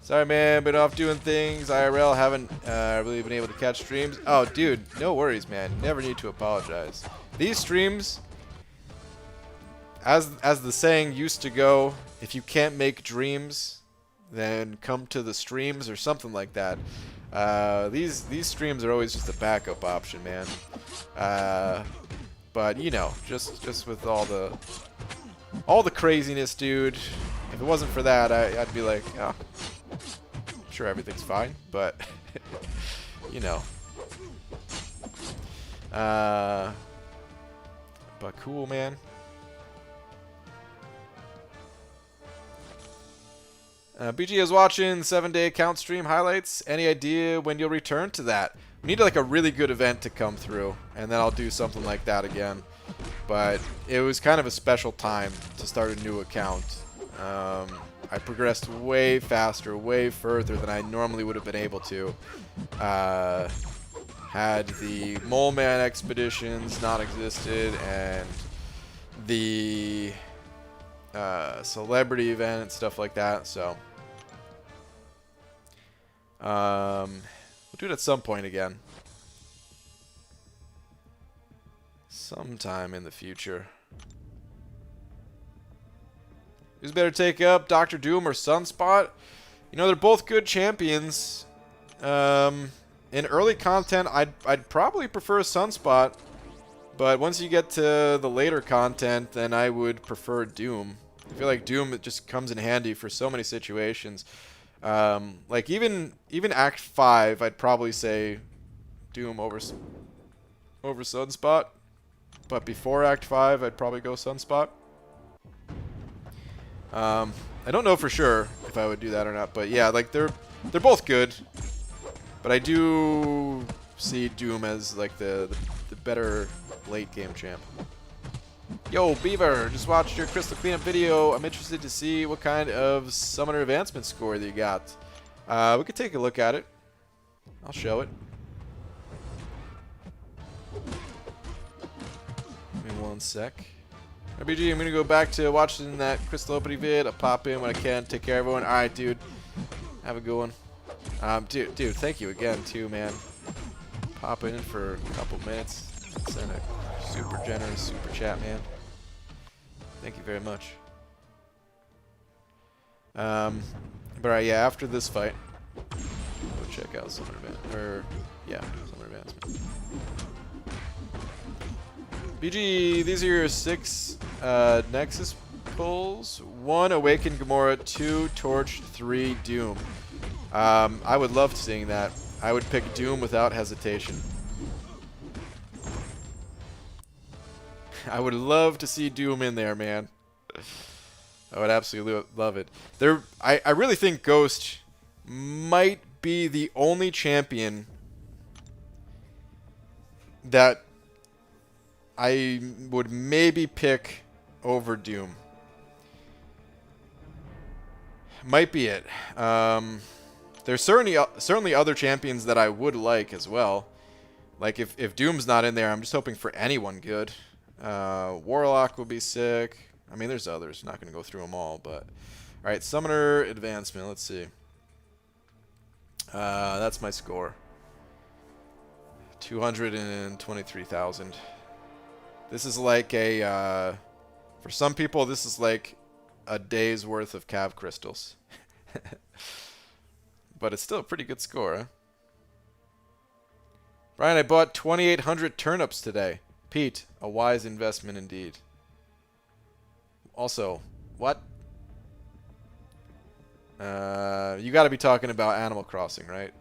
[SPEAKER 1] Sorry, man, been off doing things. IRL, haven't really been able to catch streams. Oh, dude, no worries, man. You never need to apologize. These streams, as the saying used to go, if you can't make dreams, then come to the streams or something like that. These streams are always just a backup option, man. But you know, just with all the craziness, dude. If it wasn't for that, I'd be like, oh, I'm sure everything's fine. But you know. But cool, man. BG is watching 7-day account stream highlights. Any idea when you'll return to that? We need like a really good event to come through, and then I'll do something like that again. But it was kind of a special time to start a new account. I progressed way faster, way further than I normally would have been able to. Had the Mole Man expeditions not existed, and the celebrity event and stuff like that. So we'll do it at some point again. Sometime in the future. Who's better take up, Dr. Doom or Sunspot? You know, they're both good champions. In early content, I'd probably prefer Sunspot. But once you get to the later content, then I would prefer Doom. I feel like Doom, it just comes in handy for so many situations. Like even Act 5, I'd probably say Doom over Sunspot. But before Act 5, I'd probably go Sunspot. I don't know for sure if I would do that or not, but yeah, like they're both good. But I do see Doom as like the better late game champ. Yo, Beaver, just watched your crystal cleanup video. I'm interested to see what kind of summoner advancement score that you got. We could take a look at it. I'll show it. Give me one sec. RBG, I'm gonna go back to watching that crystal opening vid. I'll pop in when I can. Take care, everyone. All right, dude. Have a good one. Dude, thank you again, too, man. Pop in for a couple minutes. Send a super generous super chat, man. Thank you very much. But yeah, after this fight, go check out Summoner Advancement. Summoner Advancement. BG, these are your 6 Nexus pulls. 1, Awaken Gamora. 2, Torch. 3, Doom. I would love seeing that. I would pick Doom without hesitation. I would love to see Doom in there, man. I would absolutely love it. I really think Ghost might be the only champion that I would maybe pick over Doom. Might be it. There's certainly other champions that I would like as well. Like if Doom's not in there, I'm just hoping for anyone good. Warlock would be sick. I mean, there's others. Not going to go through them all, but all right, Summoner Advancement. Let's see. That's my score. 223,000. This is like a for some people this is like a day's worth of cav crystals. But it's still a pretty good score, huh? Brian, I bought 2,800 turnips today. Pete, a wise investment indeed. Also, what? You gotta be talking about Animal Crossing, right?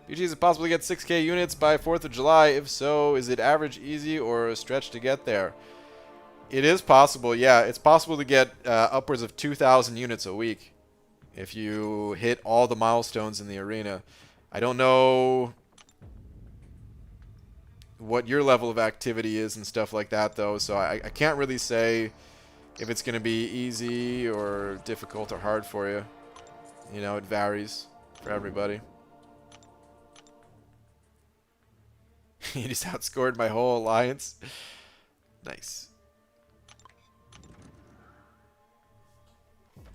[SPEAKER 1] BG, is it possible to get 6K units by 4th of July? If so, is it average, easy, or a stretch to get there? It is possible, yeah. It's possible to get upwards of 2,000 units a week if you hit all the milestones in the arena. I don't know what your level of activity is and stuff like that, though, so I can't really say if it's going to be easy or difficult or hard for you. You know, it varies for everybody. You just outscored my whole alliance. Nice.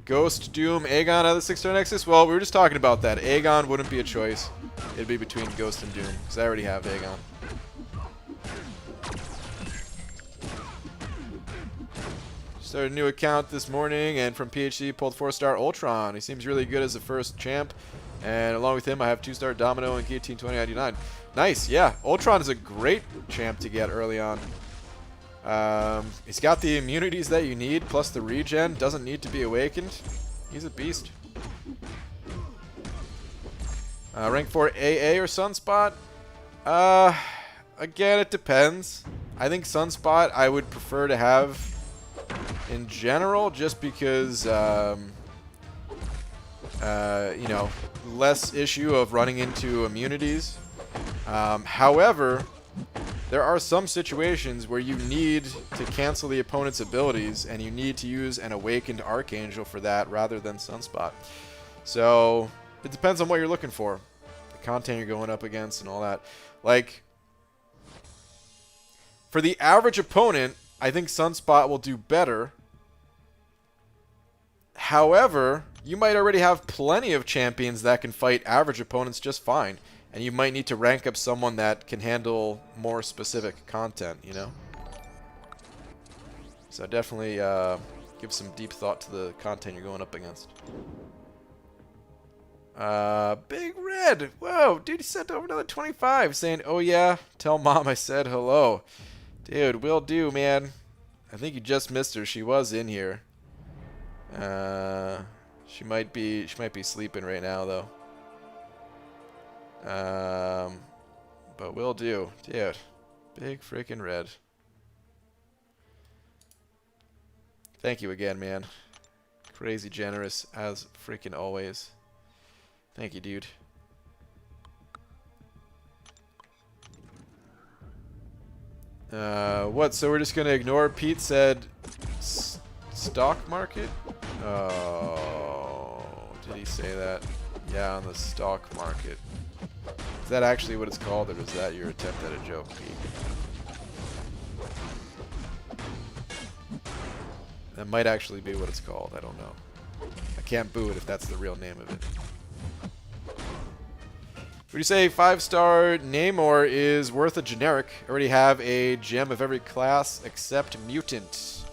[SPEAKER 1] Ghost, Doom, Aegon, other 6-star Nexus? Well, we were just talking about that. Aegon wouldn't be a choice. It'd be between Ghost and Doom, because I already have Aegon. Started a new account this morning, and from PhD pulled 4-star Ultron. He seems really good as the first champ. And along with him, I have 2-star Domino and Guillotine 2099. Nice, yeah. Ultron is a great champ to get early on. He's got the immunities that you need, plus the regen. Doesn't need to be awakened. He's a beast. Rank 4 AA or Sunspot? Again, it depends. I think Sunspot I would prefer to have in general, just because, you know, less issue of running into immunities. However, there are some situations where you need to cancel the opponent's abilities, and you need to use an Awakened Archangel for that rather than Sunspot. So, it depends on what you're looking for. The content you're going up against and all that. Like, for the average opponent, I think Sunspot will do better. However, you might already have plenty of champions that can fight average opponents just fine. And you might need to rank up someone that can handle more specific content, you know? So definitely give some deep thought to the content you're going up against. Big Red! Whoa, dude, he sent over another 25 saying, oh yeah, tell mom I said hello. Dude, will do, man. I think you just missed her. She was in here. She might be sleeping right now, though. But will do. Dude, big freaking Red. Thank you again, man. Crazy generous, as freaking always. Thank you, dude. What? So we're just gonna ignore Pete said stock market? Oh, did he say that? Yeah, on the stock market. Is that actually what it's called, or is that your attempt at a joke, Pete? That might actually be what it's called. I don't know. I can't boo it if that's the real name of it. Would you say 5-star Namor is worth a generic? I already have a gem of every class except mutant.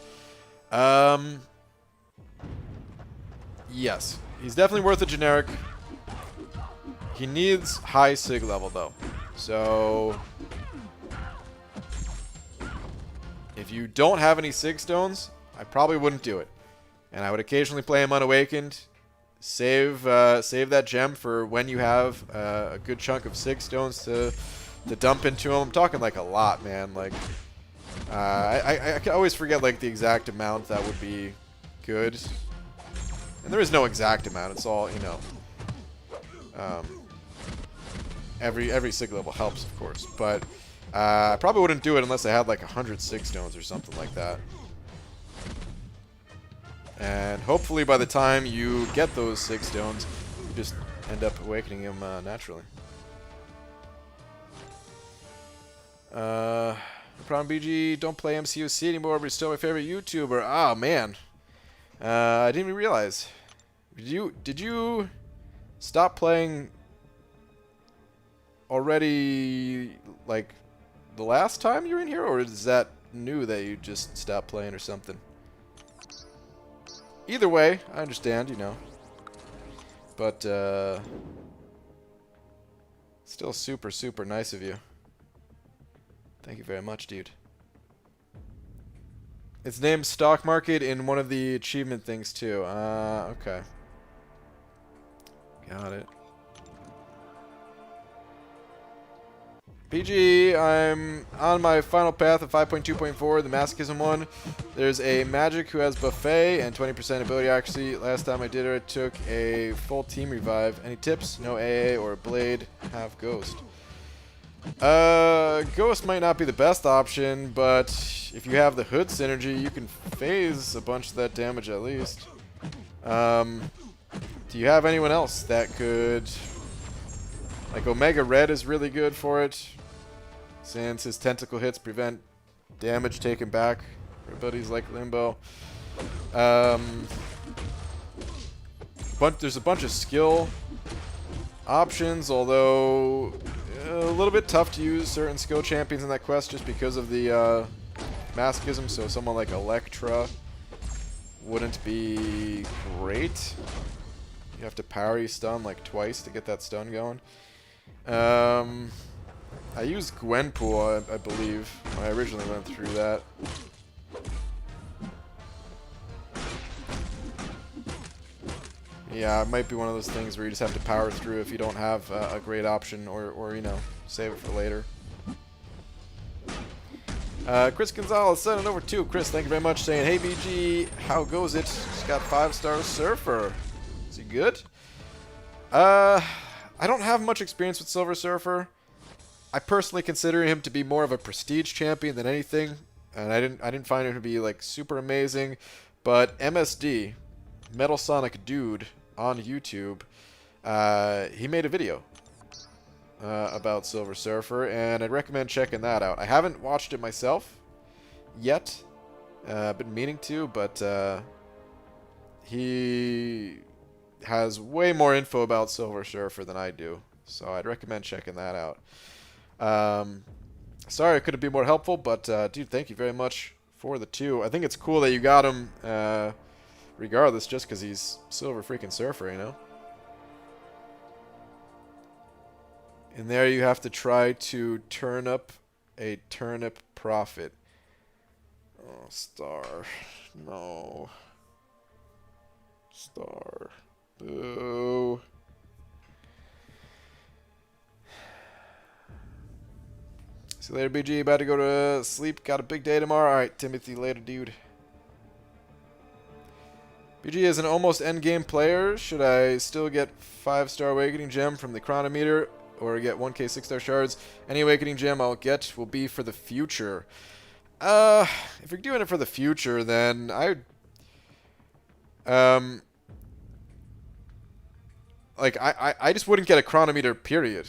[SPEAKER 1] Yes. He's definitely worth a generic. He needs high sig level, though. So, if you don't have any sig stones, I probably wouldn't do it. And I would occasionally play him unawakened. Save that gem for when you have a good chunk of sig stones to dump into him. I'm talking like a lot, man. Like, I can always forget like the exact amount that would be good. And there is no exact amount. It's all, you know. Every sig level helps, of course, but I probably wouldn't do it unless I had like 100 sig stones or something like that. And hopefully by the time you get those sig stones, you just end up awakening him naturally. Problem BG, don't play MCOC anymore, but he's still my favorite YouTuber. Oh man, I didn't even realize. Did you stop playing already, like, the last time you were in here, or is that new that you just stopped playing or something? Either way, I understand, you know. But, still super, super nice of you. Thank you very much, dude. It's named Stock Market in one of the achievement things, too. Okay. Got it. PG, I'm on my final path of 5.2.4, the Masochism one. There's a Magic who has Buffet and 20% ability accuracy. Last time I did it, I took a full team revive. Any tips? No AA or Blade, have Ghost. Ghost might not be the best option, but if you have the Hood synergy, you can phase a bunch of that damage at least. Do you have anyone else that could... Like, Omega Red is really good for it, since his tentacle hits prevent damage taken back for abilities like Limbo. There's a bunch of skill options, although a little bit tough to use certain skill champions in that quest just because of the Masochism, so someone like Electra wouldn't be great. You have to parry stun like twice to get that stun going. I used Gwenpool, I believe, when I originally went through that. Yeah, it might be one of those things where you just have to power through if you don't have a great option, or you know, save it for later. Chris Gonzalez sending over 2. Chris, thank you very much, saying, hey BG, how goes it? Just got 5-star Surfer. Is he good? I don't have much experience with Silver Surfer. I personally consider him to be more of a prestige champion than anything, and I didn't find him to be like super amazing. But MSD, Metal Sonic Dude on YouTube, he made a video about Silver Surfer, and I'd recommend checking that out. I haven't watched it myself yet. I've been meaning to, but he has way more info about Silver Surfer than I do, so I'd recommend checking that out. Sorry I couldn't be more helpful, but dude, thank you very much for the 2. I think it's cool that you got him regardless, just because he's Silver freaking Surfer, you know? And there you have to try to turn up a turnip profit. Oh, star. No. Star. Boo. See you later, BG. About to go to sleep. Got a big day tomorrow. Alright, Timothy, later, dude. BG is an almost endgame player. Should I still get 5-star Awakening Gem from the Chronometer, or get 1k 6-star shards? Any Awakening Gem I'll get will be for the future. If you're doing it for the future, then I just wouldn't get a Chronometer, period.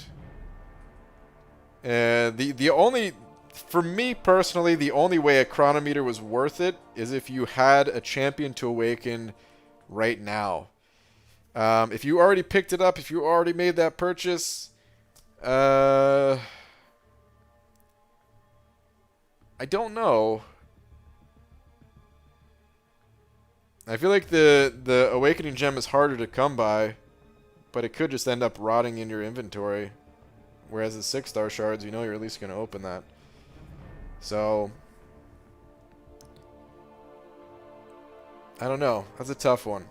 [SPEAKER 1] The only, for me personally, the only way a Chronometer was worth it is if you had a champion to awaken right now. If you already picked it up, if you already made that purchase, I don't know. I feel like the Awakening Gem is harder to come by, but it could just end up rotting in your inventory. Whereas the 6-star shards, you know you're at least going to open that. So, I don't know. That's a tough one.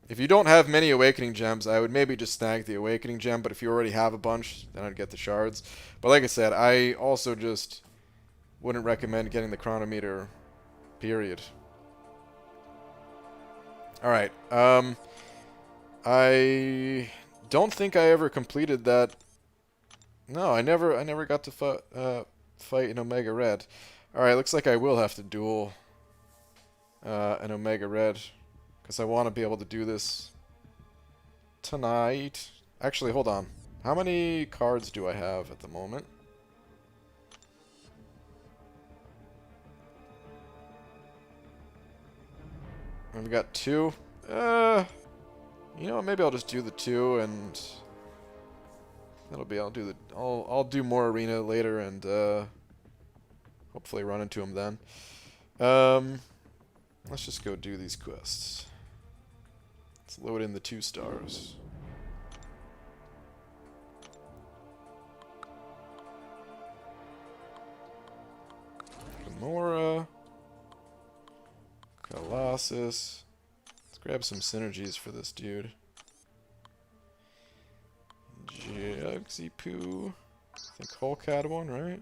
[SPEAKER 1] If you don't have many Awakening Gems, I would maybe just snag the Awakening Gem, but if you already have a bunch, then I'd get the shards. But like I said, I also just wouldn't recommend getting the Chronometer, period. Alright, I don't think I ever completed that. No, I never got to fight an Omega Red. Alright, looks like I will have to duel an Omega Red, because I want to be able to do this tonight. Actually, hold on. How many cards do I have at the moment? I've got 2. You know what, maybe I'll just do the 2, and that'll be, I'll do more arena later, and hopefully run into him then. Let's just go do these quests. Let's load in the 2 stars. Gamora, Colossus. Let's grab some synergies for this dude. Jugsy Poo. I think Hulk had one, right?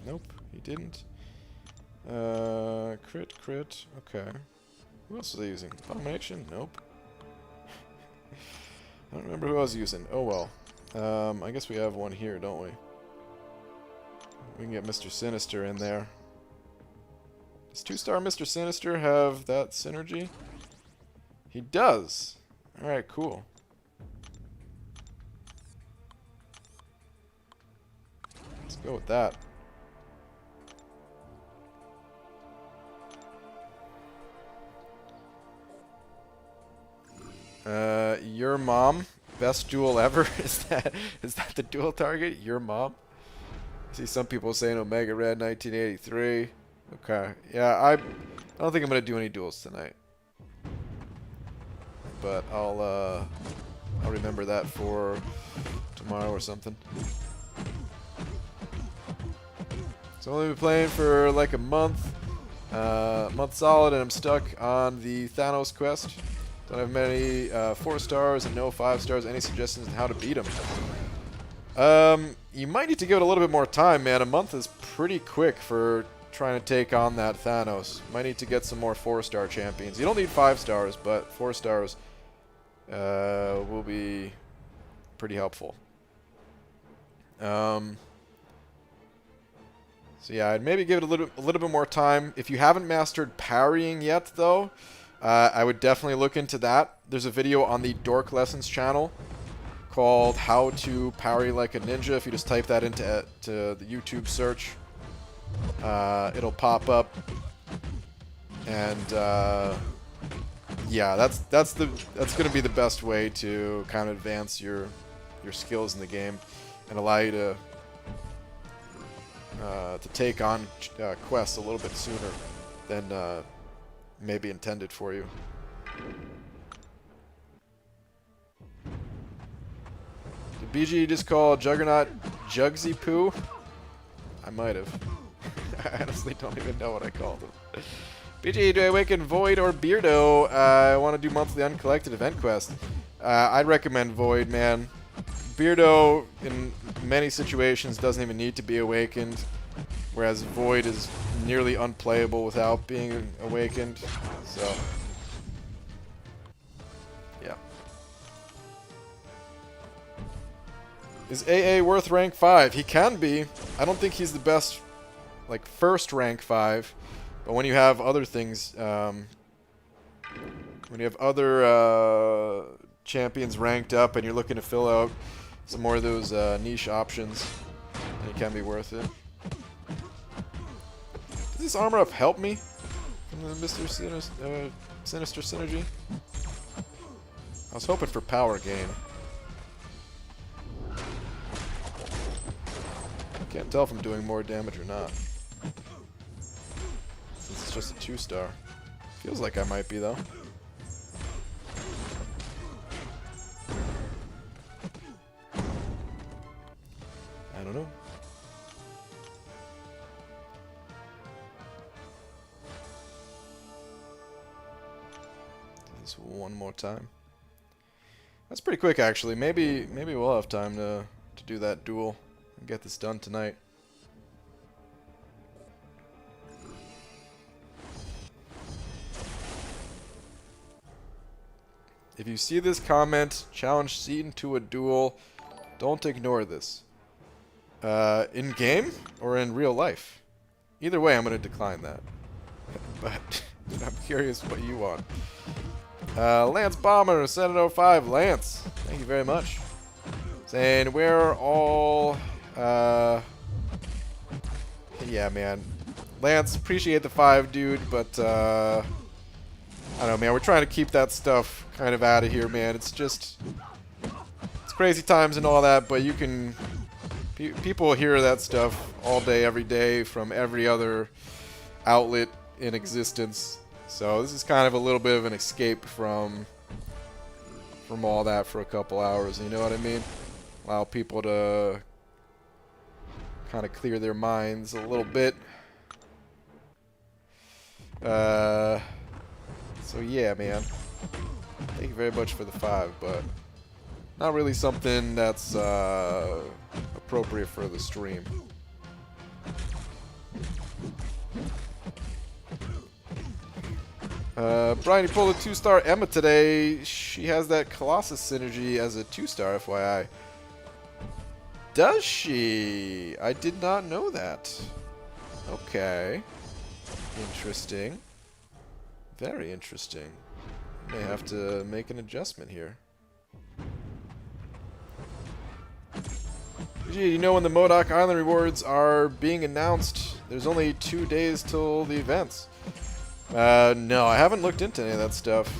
[SPEAKER 1] Nope, he didn't. Crit. Okay. Who else was I using? Abomination? Nope. I don't remember who I was using. Oh well. I guess we have one here, don't we? We can get Mr. Sinister in there. Does 2-star Mr. Sinister have that synergy? He does. Alright, cool. Let's go with that. Your mom. Best duel ever? Is that the duel target? Your mom? I see some people saying Omega Red 1983. Okay. Yeah, I don't think I'm gonna do any duels tonight. But I'll remember that for tomorrow or something. So I've only been playing for like a month solid, and I'm stuck on the Thanos quest. Don't have many 4 stars and no 5 stars. Any suggestions on how to beat him? You might need to give it a little bit more time, man. A month is pretty quick for trying to take on that Thanos. Might need to get some more 4-star champions. You don't need 5 stars, but 4 stars will be pretty helpful. So yeah, I'd maybe give it a little bit more time. If you haven't mastered parrying yet, though, I would definitely look into that. There's a video on the Dork Lessons channel called How to Parry Like a Ninja. If you just type that into the YouTube search, it'll pop up. And yeah, that's gonna be the best way to kind of advance your skills in the game and allow you to take on quests a little bit sooner than maybe intended for you. Did BG just call Juggernaut Jugsy Poo? I might have. I honestly don't even know what I called him. BG, do I awaken Void or Beardo? I want to do monthly uncollected event quest. I'd recommend Void, man. Beardo, in many situations, doesn't even need to be awakened, whereas Void is nearly unplayable without being awakened. So, yeah. Is AA worth rank 5? He can be. I don't think he's the best, like, first rank 5. But when you have other things, when you have other champions ranked up and you're looking to fill out some more of those niche options, then it can be worth it. Does this armor up help me from the Mr. Sinister synergy? I was hoping for power gain. Can't tell if I'm doing more damage or not. Since it's just a 2-star. Feels like I might be, though. I don't know. Do this one more time. That's pretty quick, actually. Maybe we'll have time to do that duel and get this done tonight. If you see this comment, challenge Seaton to a duel, don't ignore this. In game or in real life? Either way, I'm going to decline that. But I'm curious what you want. Lance Bomber, 705. Lance, thank you very much. Saying, we're all... yeah, man. Lance, appreciate the 5, dude, but... I don't know, man. We're trying to keep that stuff kind of out of here, man. It's just... It's crazy times and all that, but you can... People hear that stuff all day, every day from every other outlet in existence. So this is kind of a little bit of an escape from all that for a couple hours. You know what I mean? Allow people to kind of clear their minds a little bit. So yeah, man. Thank you very much for the 5, but not really something that's appropriate for the stream. Brian, you pulled a 2-star Emma today. She has that Colossus synergy as a 2-star, FYI. Does she? I did not know that. Okay. Interesting. Very interesting. May have to make an adjustment here. Gee, you know when the Modoc Island rewards are being announced? There's only 2 days till the events. No, I haven't looked into any of that stuff.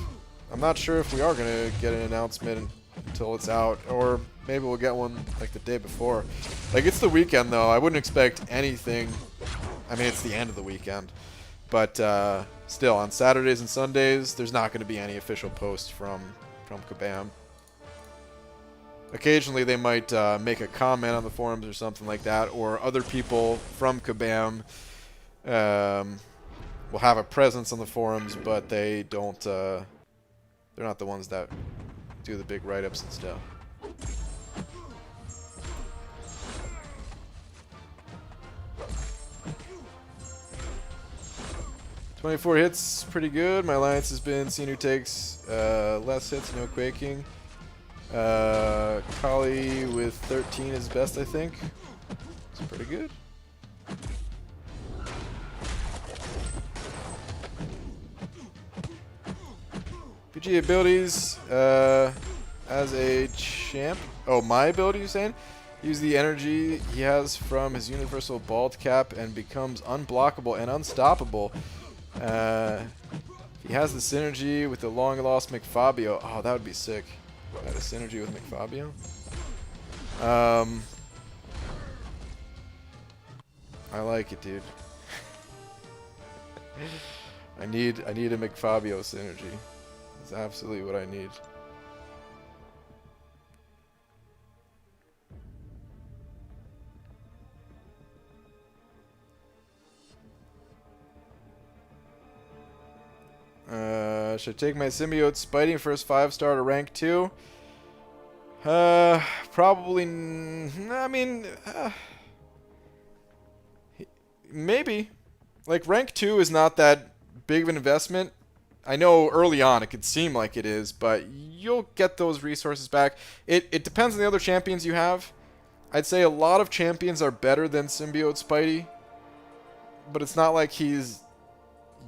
[SPEAKER 1] I'm not sure if we are going to get an announcement until it's out, or maybe we'll get one like the day before. Like, it's the weekend, though. I wouldn't expect anything. I mean, it's the end of the weekend. But still, on Saturdays and Sundays, there's not going to be any official posts from Kabam. Occasionally, they might make a comment on the forums or something like that, or other people from Kabam will have a presence on the forums, but they don't. They're not the ones that do the big write-ups and stuff. "24 hits, pretty good. My alliance has been seeing who takes less hits, no quaking. Kali with 13 is best, I think. It's pretty good. PG abilities as a champ. Oh, my ability, you're saying? Use the energy he has from his universal bald cap and becomes unblockable and unstoppable. He has the synergy with the long-lost McFabio. Oh, that would be sick. Got a synergy with McFabio. I like it, dude. I need a McFabio synergy. It's absolutely what I need. Should I take my symbiote Spidey first 5-star to rank 2? Probably. I mean, maybe. Like, rank 2 is not that big of an investment. I know early on it could seem like it is, but you'll get those resources back. It depends on the other champions you have. I'd say a lot of champions are better than symbiote Spidey, but it's not like he's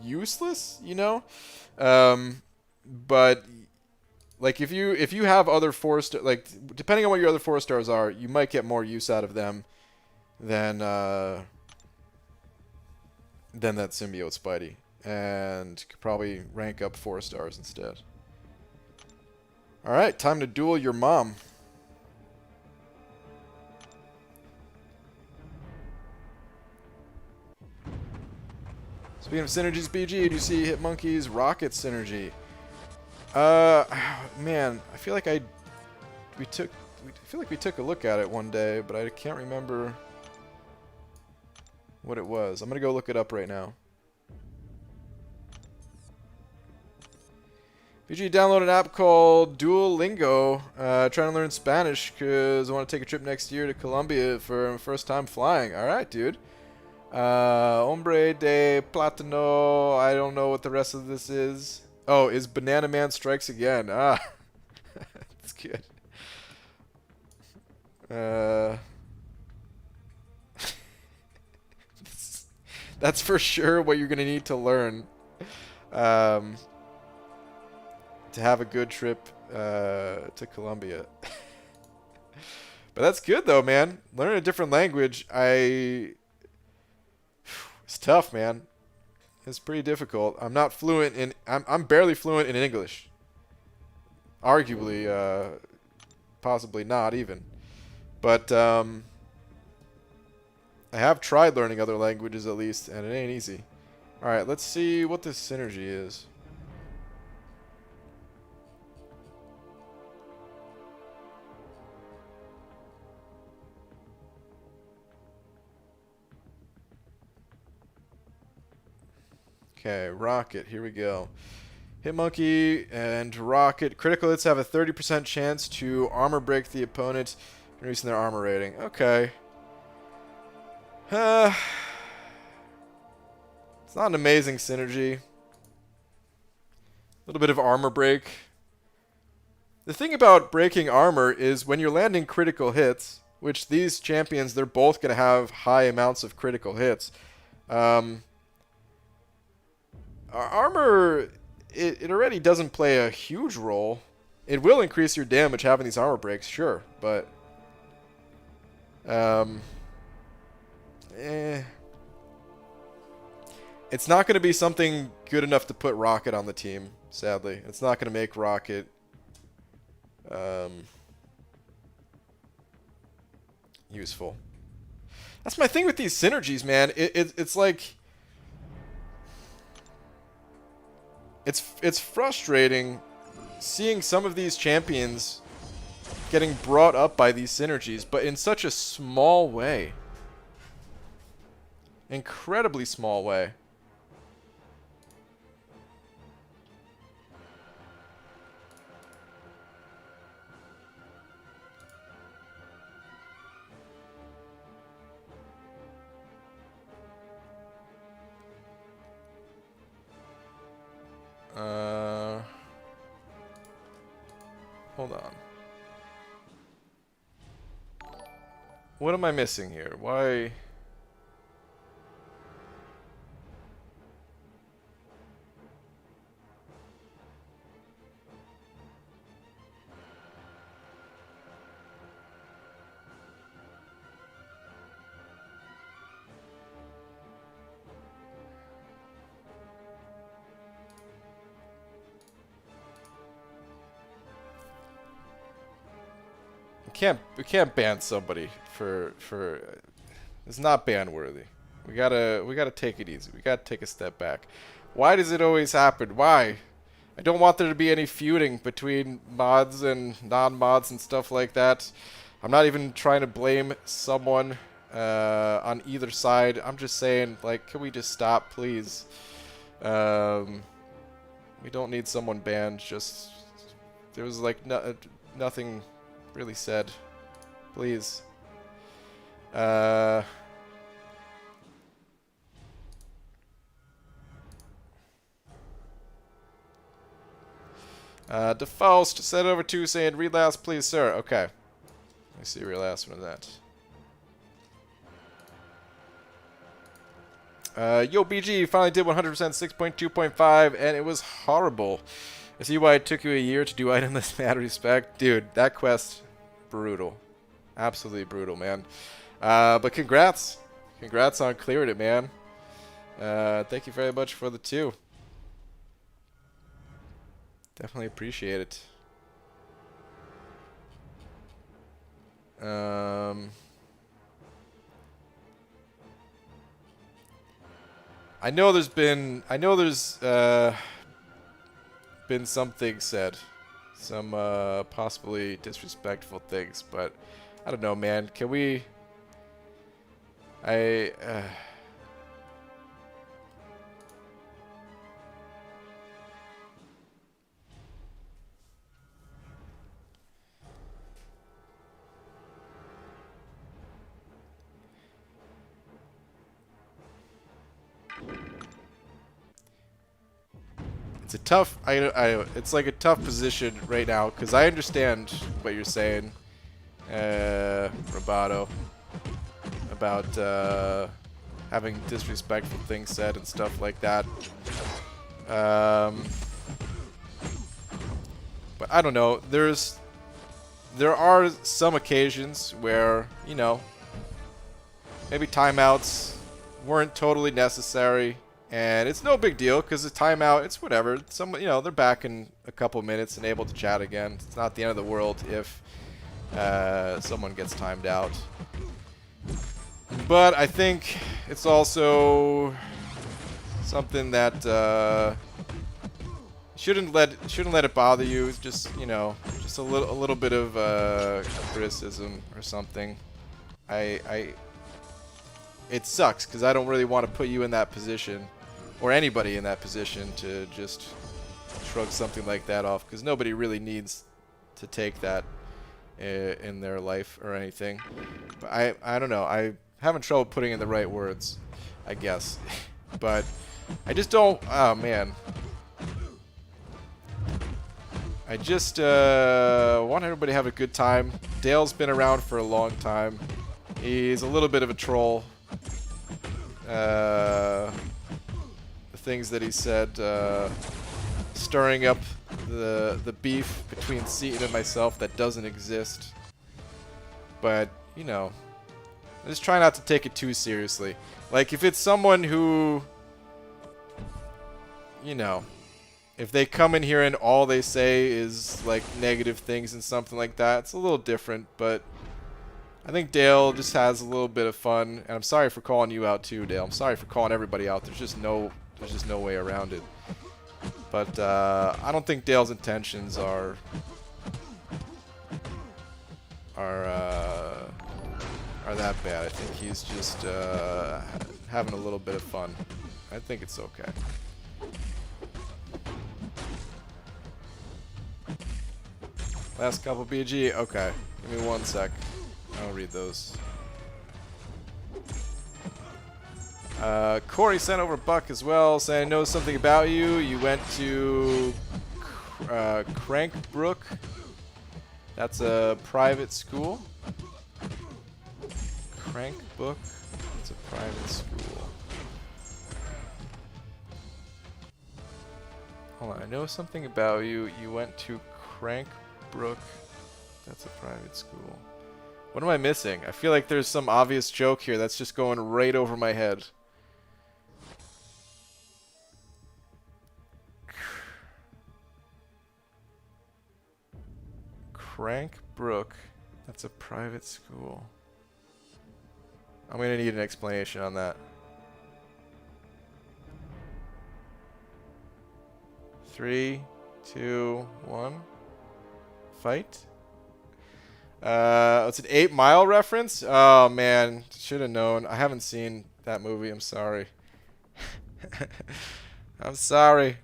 [SPEAKER 1] useless, you know? But like if you have other 4-star, like depending on what your other 4-stars are, you might get more use out of them than that symbiote Spidey, and could probably rank up 4-stars instead. All right, time to duel your mom. Speaking of synergies, BG, do you see Hitmonkey's rocket synergy? Man, I feel like we took a look at it one day, but I can't remember what it was. I'm gonna go look it up right now. BG, download an app called Duolingo. Trying to learn Spanish because I want to take a trip next year to Colombia for my first time flying. All right, dude. Hombre de Plátano. I don't know what the rest of this is. Oh, is Banana Man Strikes Again. Ah, that's good. That's for sure what you're going to need to learn to have a good trip to Colombia. But that's good, though, man. Learning a different language, it's tough, man. It's pretty difficult. I'm not fluent in... I'm barely fluent in English. Arguably, possibly not even. But I have tried learning other languages at least, and it ain't easy. Alright, let's see what this synergy is. Okay, rocket, here we go. Hitmonkey and Rocket. Critical hits have a 30% chance to armor break the opponent, increasing their armor rating. Okay. It's not an amazing synergy. A little bit of armor break. The thing about breaking armor is when you're landing critical hits, which these champions, they're both going to have high amounts of critical hits. Armor, it already doesn't play a huge role. It will increase your damage having these armor breaks, sure, but it's not going to be something good enough to put Rocket on the team, sadly. It's not going to make Rocket useful. That's my thing with these synergies, man. It's like it's frustrating seeing some of these champions getting brought up by these synergies, but in such a small way. Incredibly small way. Hold on. What am I missing here? Why? We can't ban somebody for it's not ban worthy. We gotta take it easy. We gotta take a step back. Why does it always happen? Why? I don't want there to be any feuding between mods and non-mods and stuff like that. I'm not even trying to blame someone on either side. I'm just saying, like, can we just stop, please? We don't need someone banned. Just there was like nothing really said. Please. DeFaust said over 2 saying, read last, please, sir. Okay. Let me see your last one of that. Yo, BG finally did 100% 6.2.5, and it was horrible. I see why it took you a year to do itemless mad respect. Dude, that quest, brutal. Absolutely brutal, man. But congrats. Congrats on clearing it, man. Thank you very much for the 2. Definitely appreciate it. I know there's been some things said, some possibly disrespectful things, but I don't know, man. Can we? It's a tough. It's like a tough position right now because I understand what you're saying, Roboto, about having disrespectful things said and stuff like that. But I don't know. There are some occasions where, you know, maybe timeouts weren't totally necessary. And it's no big deal because the timeout, it's whatever. You know, they're back in a couple minutes and able to chat again. It's not the end of the world if someone gets timed out. But I think it's also something that shouldn't let it bother you. It's just, you know, just a little bit of criticism or something. It sucks because I don't really want to put you in that position. Or anybody in that position to just shrug something like that off, because nobody really needs to take that in their life or anything. But I don't know. I'm having trouble putting in the right words, I guess. But I just don't. Oh man. I just want everybody to have a good time. Dale's been around for a long time. He's a little bit of a troll. The things that he said, stirring up the beef between Seaton and myself that doesn't exist. But, you know, just try not to take it too seriously. Like, if it's someone who, you know, if they come in here and all they say is, like, negative things and something like that, it's a little different, but I think Dale just has a little bit of fun, and I'm sorry for calling you out too, Dale. I'm sorry for calling everybody out. There's just no way around it. But I don't think Dale's intentions are that bad. I think he's just having a little bit of fun. I think it's okay. Last couple BG? Okay. Give me 1 sec. I'll read those. Corey sent over Buck as well, saying, I know something about you. You went to Crankbrook. That's a private school. Crankbrook. It's a private school. Hold on. I know something about you. You went to Crankbrook. That's a private school. What am I missing? I feel like there's some obvious joke here that's just going right over my head. Crankbrook. That's a private school. I'm going to need an explanation on that. 3, 2, 1. Fight. It's an 8 Mile reference? Oh man, should have known. I haven't seen that movie. I'm sorry. I'm sorry.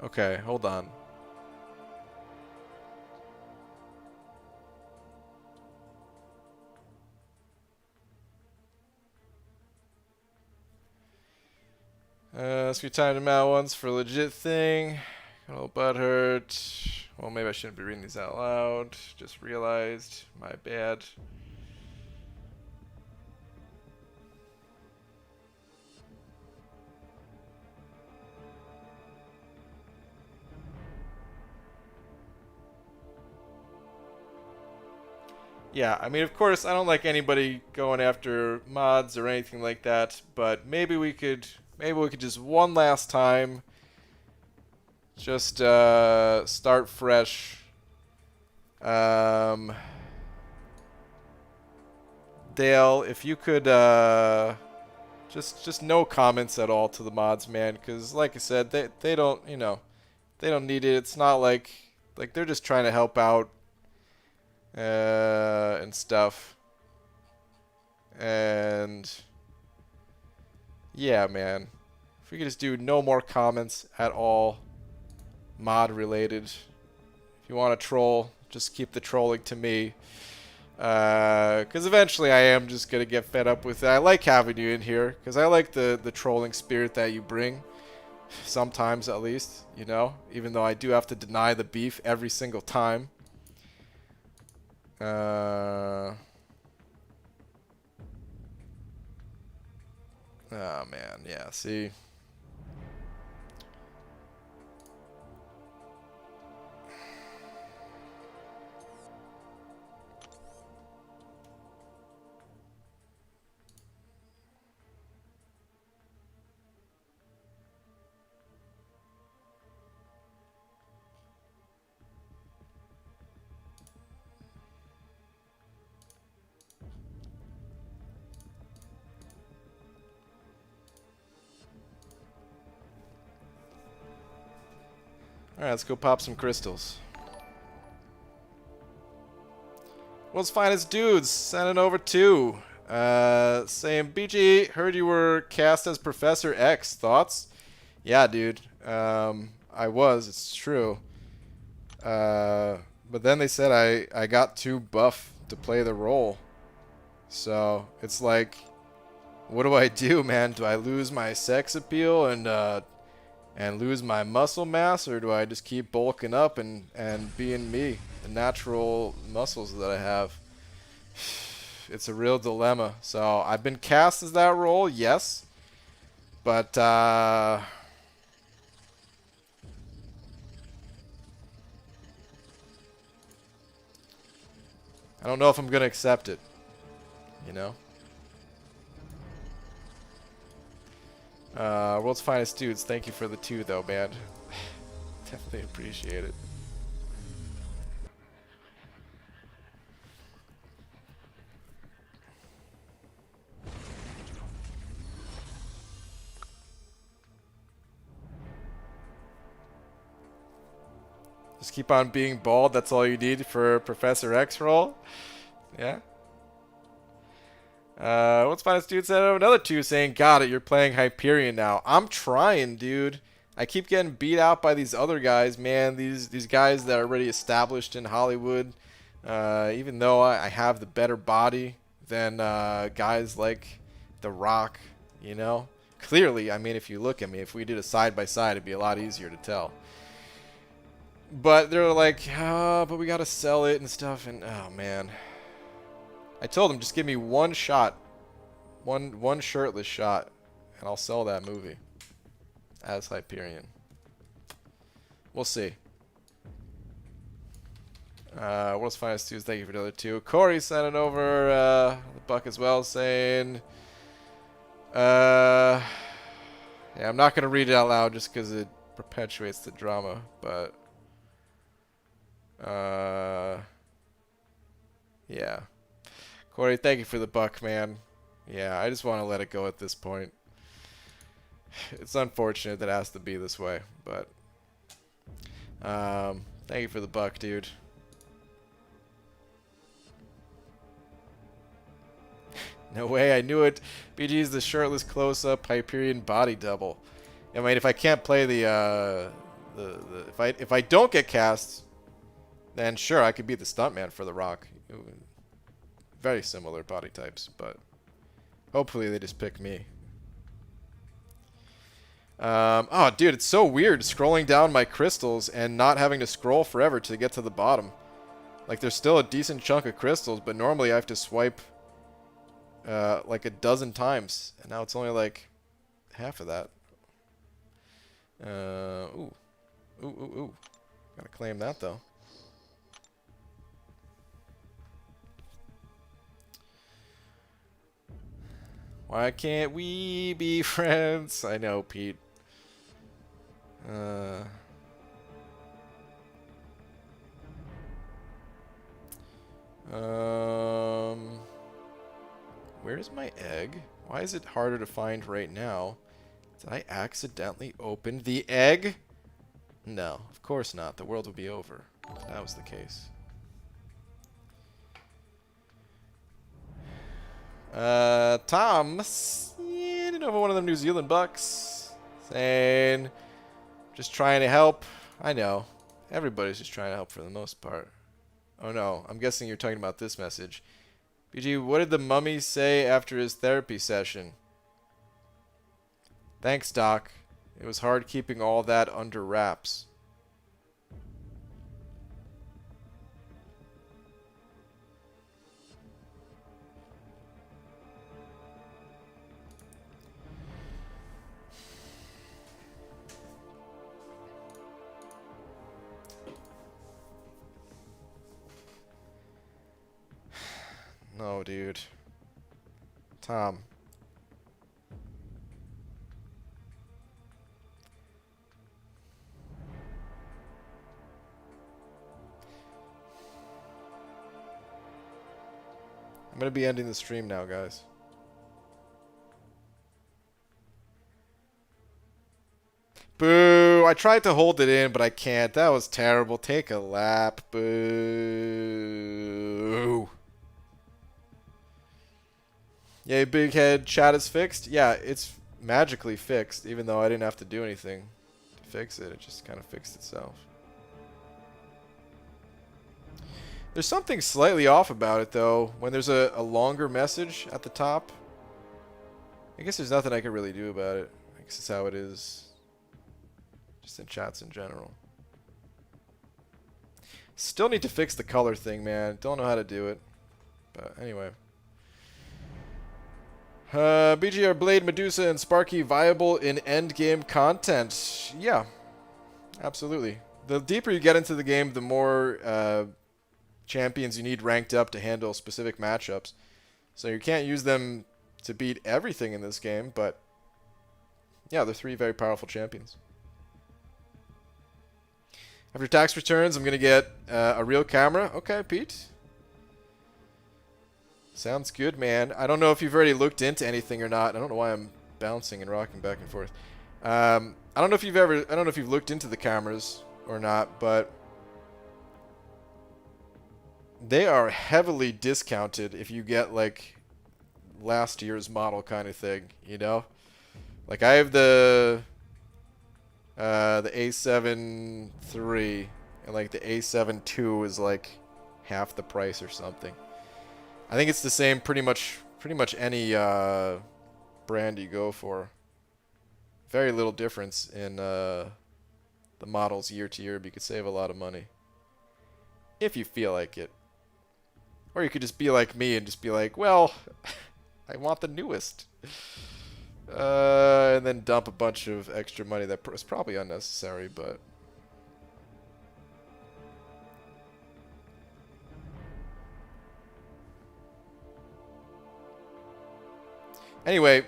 [SPEAKER 1] Okay, hold on. Let's be timed him out once for a legit thing. Got a little butthurt. Well, maybe I shouldn't be reading these out loud. Just realized. My bad. Yeah, I mean, of course, I don't like anybody going after mods or anything like that, but maybe we could just one last time just start fresh. Dale, if you could just no comments at all to the mods, man, because like I said, they don't, you know, they don't need it. It's not like they're just trying to help out and stuff. And yeah, man, if we could just do no more comments at all, mod related. If you want to troll, just keep the trolling to me. Because eventually I am just going to get fed up with it. I like having you in here, because I like the trolling spirit that you bring. Sometimes, at least, you know? Even though I do have to deny the beef every single time. Oh, man, yeah, see? Alright, let's go pop some crystals. World's finest dudes, sending over 2. Saying, BG, heard you were cast as Professor X. Thoughts? Yeah, dude. I was. It's true. But then they said I got too buff to play the role. So it's like, what do I do, man? Do I lose my sex appeal and lose my muscle mass, or do I just keep bulking up and being me, the natural muscles that I have? It's a real dilemma. So I've been cast as that role, yes, but I don't know if I'm gonna accept it. You know. World's Finest Dudes, thank you for the 2 though, man. Definitely appreciate it. Just keep on being bald, that's all you need for Professor X role? Yeah? What's Finest Dude said another 2 saying, got it, you're playing Hyperion now. I'm trying, dude. I keep getting beat out by these other guys, man. These guys that are already established in Hollywood. Even though I have the better body than guys like The Rock, you know? Clearly, I mean, if you look at me, if we did a side-by-side, it'd be a lot easier to tell. But they're like, but we gotta sell it and stuff, and oh man. I told them, just give me one shot, one shirtless shot, and I'll sell that movie as Hyperion. We'll see. World's Finest Dudes, thank you for the other 2. Corey sent it over the buck as well, saying, yeah, I'm not gonna read it out loud just because it perpetuates the drama, but yeah. Corey, thank you for the buck, man. Yeah, I just want to let it go at this point. It's unfortunate that it has to be this way, but thank you for the buck, dude. No way, I knew it. BG's the shirtless close-up Hyperion body double. I mean, if I can't play if I don't get cast, then sure, I could be the stuntman for The Rock. Very similar body types, but hopefully they just pick me. Oh, dude, it's so weird scrolling down my crystals and not having to scroll forever to get to the bottom. Like, there's still a decent chunk of crystals, but normally I have to swipe like a dozen times, and now it's only like half of that. Ooh. Gotta claim that, though. Why can't we be friends? I know, Pete. Where's my egg? Why is it harder to find right now? Did I accidentally open the egg? No, of course not. The world would be over if that was the case. Tom, sending over one of them New Zealand bucks, saying, just trying to help. I know. Everybody's just trying to help for the most part. Oh no, I'm guessing you're talking about this message. BG, what did the mummy say after his therapy session? Thanks, Doc. It was hard keeping all that under wraps. No, dude. Tom. I'm gonna be ending the stream now, guys. Boo! I tried to hold it in, but I can't. That was terrible. Take a lap. Boo! Yay, big head chat is fixed. Yeah, it's magically fixed, even though I didn't have to do anything to fix it. It just kind of fixed itself. There's something slightly off about it, though. When there's a longer message at the top, I guess there's nothing I can really do about it. I guess it's how it is. Just in chats in general. Still need to fix the color thing, man. Don't know how to do it. But anyway. BGR Blade, Medusa, and Sparky viable in endgame content? Yeah. Absolutely. The deeper you get into the game, the more champions you need ranked up to handle specific matchups. So you can't use them to beat everything in this game, but yeah, they're 3 very powerful champions. After tax returns, I'm going to get a real camera. Okay, Pete. Sounds good, man. I don't know if you've already looked into anything or not. I don't know why I'm bouncing and rocking back and forth. I don't know if you've looked into the cameras or not, but they are heavily discounted if you get like last year's model kind of thing, you know? Like I have the A7 III, and like the A7 II is like half the price or something. I think it's the same pretty much any brand you go for. Very little difference in the models year to year, but you could save a lot of money if you feel like it. Or you could just be like me and just be like, well, I want the newest. And then dump a bunch of extra money that is probably unnecessary, but... Anyway,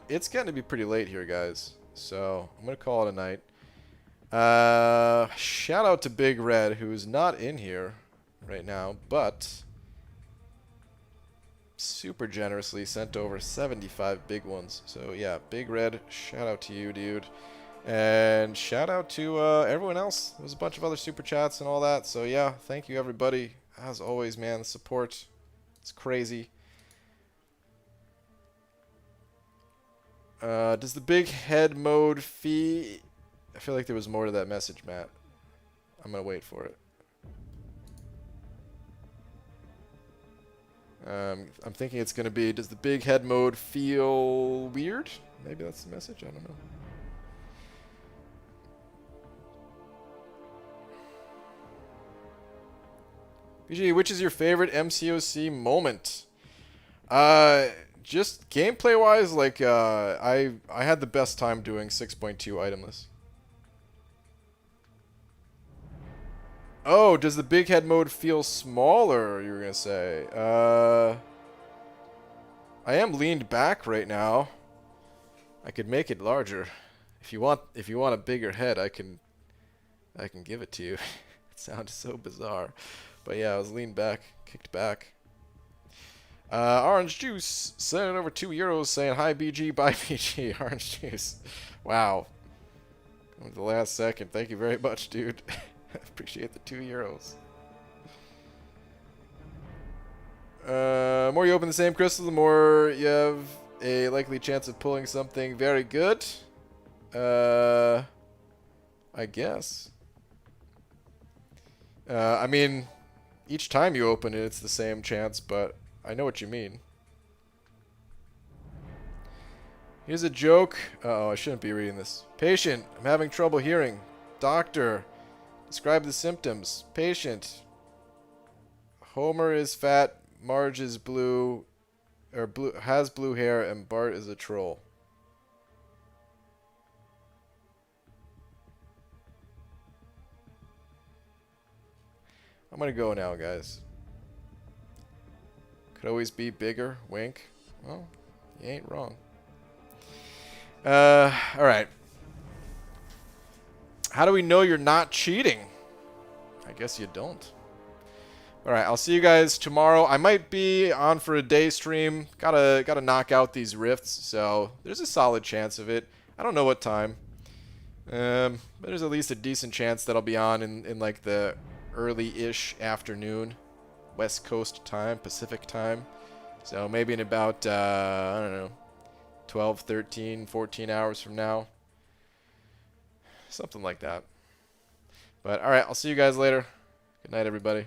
[SPEAKER 1] it's getting to be pretty late here, guys. So, I'm going to call it a night. Shout out to Big Red, who's not in here right now, but super generously sent over 75 big ones. So yeah, Big Red, shout out to you, dude. And shout out to everyone else. There's a bunch of other super chats and all that. So yeah, thank you everybody. As always, man, the support, it's crazy. Does the big head mode fee... I feel like there was more to that message, Matt. I'm going to wait for it. I'm thinking it's going to be, does the big head mode feel weird? Maybe that's the message? I don't know. BG, which is your favorite MCOC moment? Just gameplay-wise, like, I had the best time doing 6.2 itemless. Oh, does the big head mode feel smaller, you were going to say? I am leaned back right now. I could make it larger. If you want a bigger head, I can give it to you. It sounds so bizarre. But yeah, I was leaned back, kicked back. Orange Juice sending over €2 saying, hi BG, bye BG. Orange Juice. Wow. Coming to the last second. Thank you very much, dude. I appreciate the €2. The more you open the same crystal, the more you have a likely chance of pulling something very good. I guess. I mean, each time you open it, it's the same chance, but I know what you mean. Here's a joke. Uh-oh, I shouldn't be reading this. Patient, I'm having trouble hearing. Doctor, describe the symptoms. Patient, Homer is fat, Marge is blue, or has blue hair, and Bart is a troll. I'm gonna go now, guys. Could always be bigger. Wink. Well, you ain't wrong. Alright. How do we know you're not cheating? I guess you don't. Alright, I'll see you guys tomorrow. I might be on for a day stream. Gotta knock out these rifts, so there's a solid chance of it. I don't know what time. But there's at least a decent chance that I'll be on in like the early-ish afternoon. West Coast time, Pacific time. So maybe in about, I don't know, 12, 13, 14 hours from now. Something like that. But, alright, I'll see you guys later. Good night, everybody.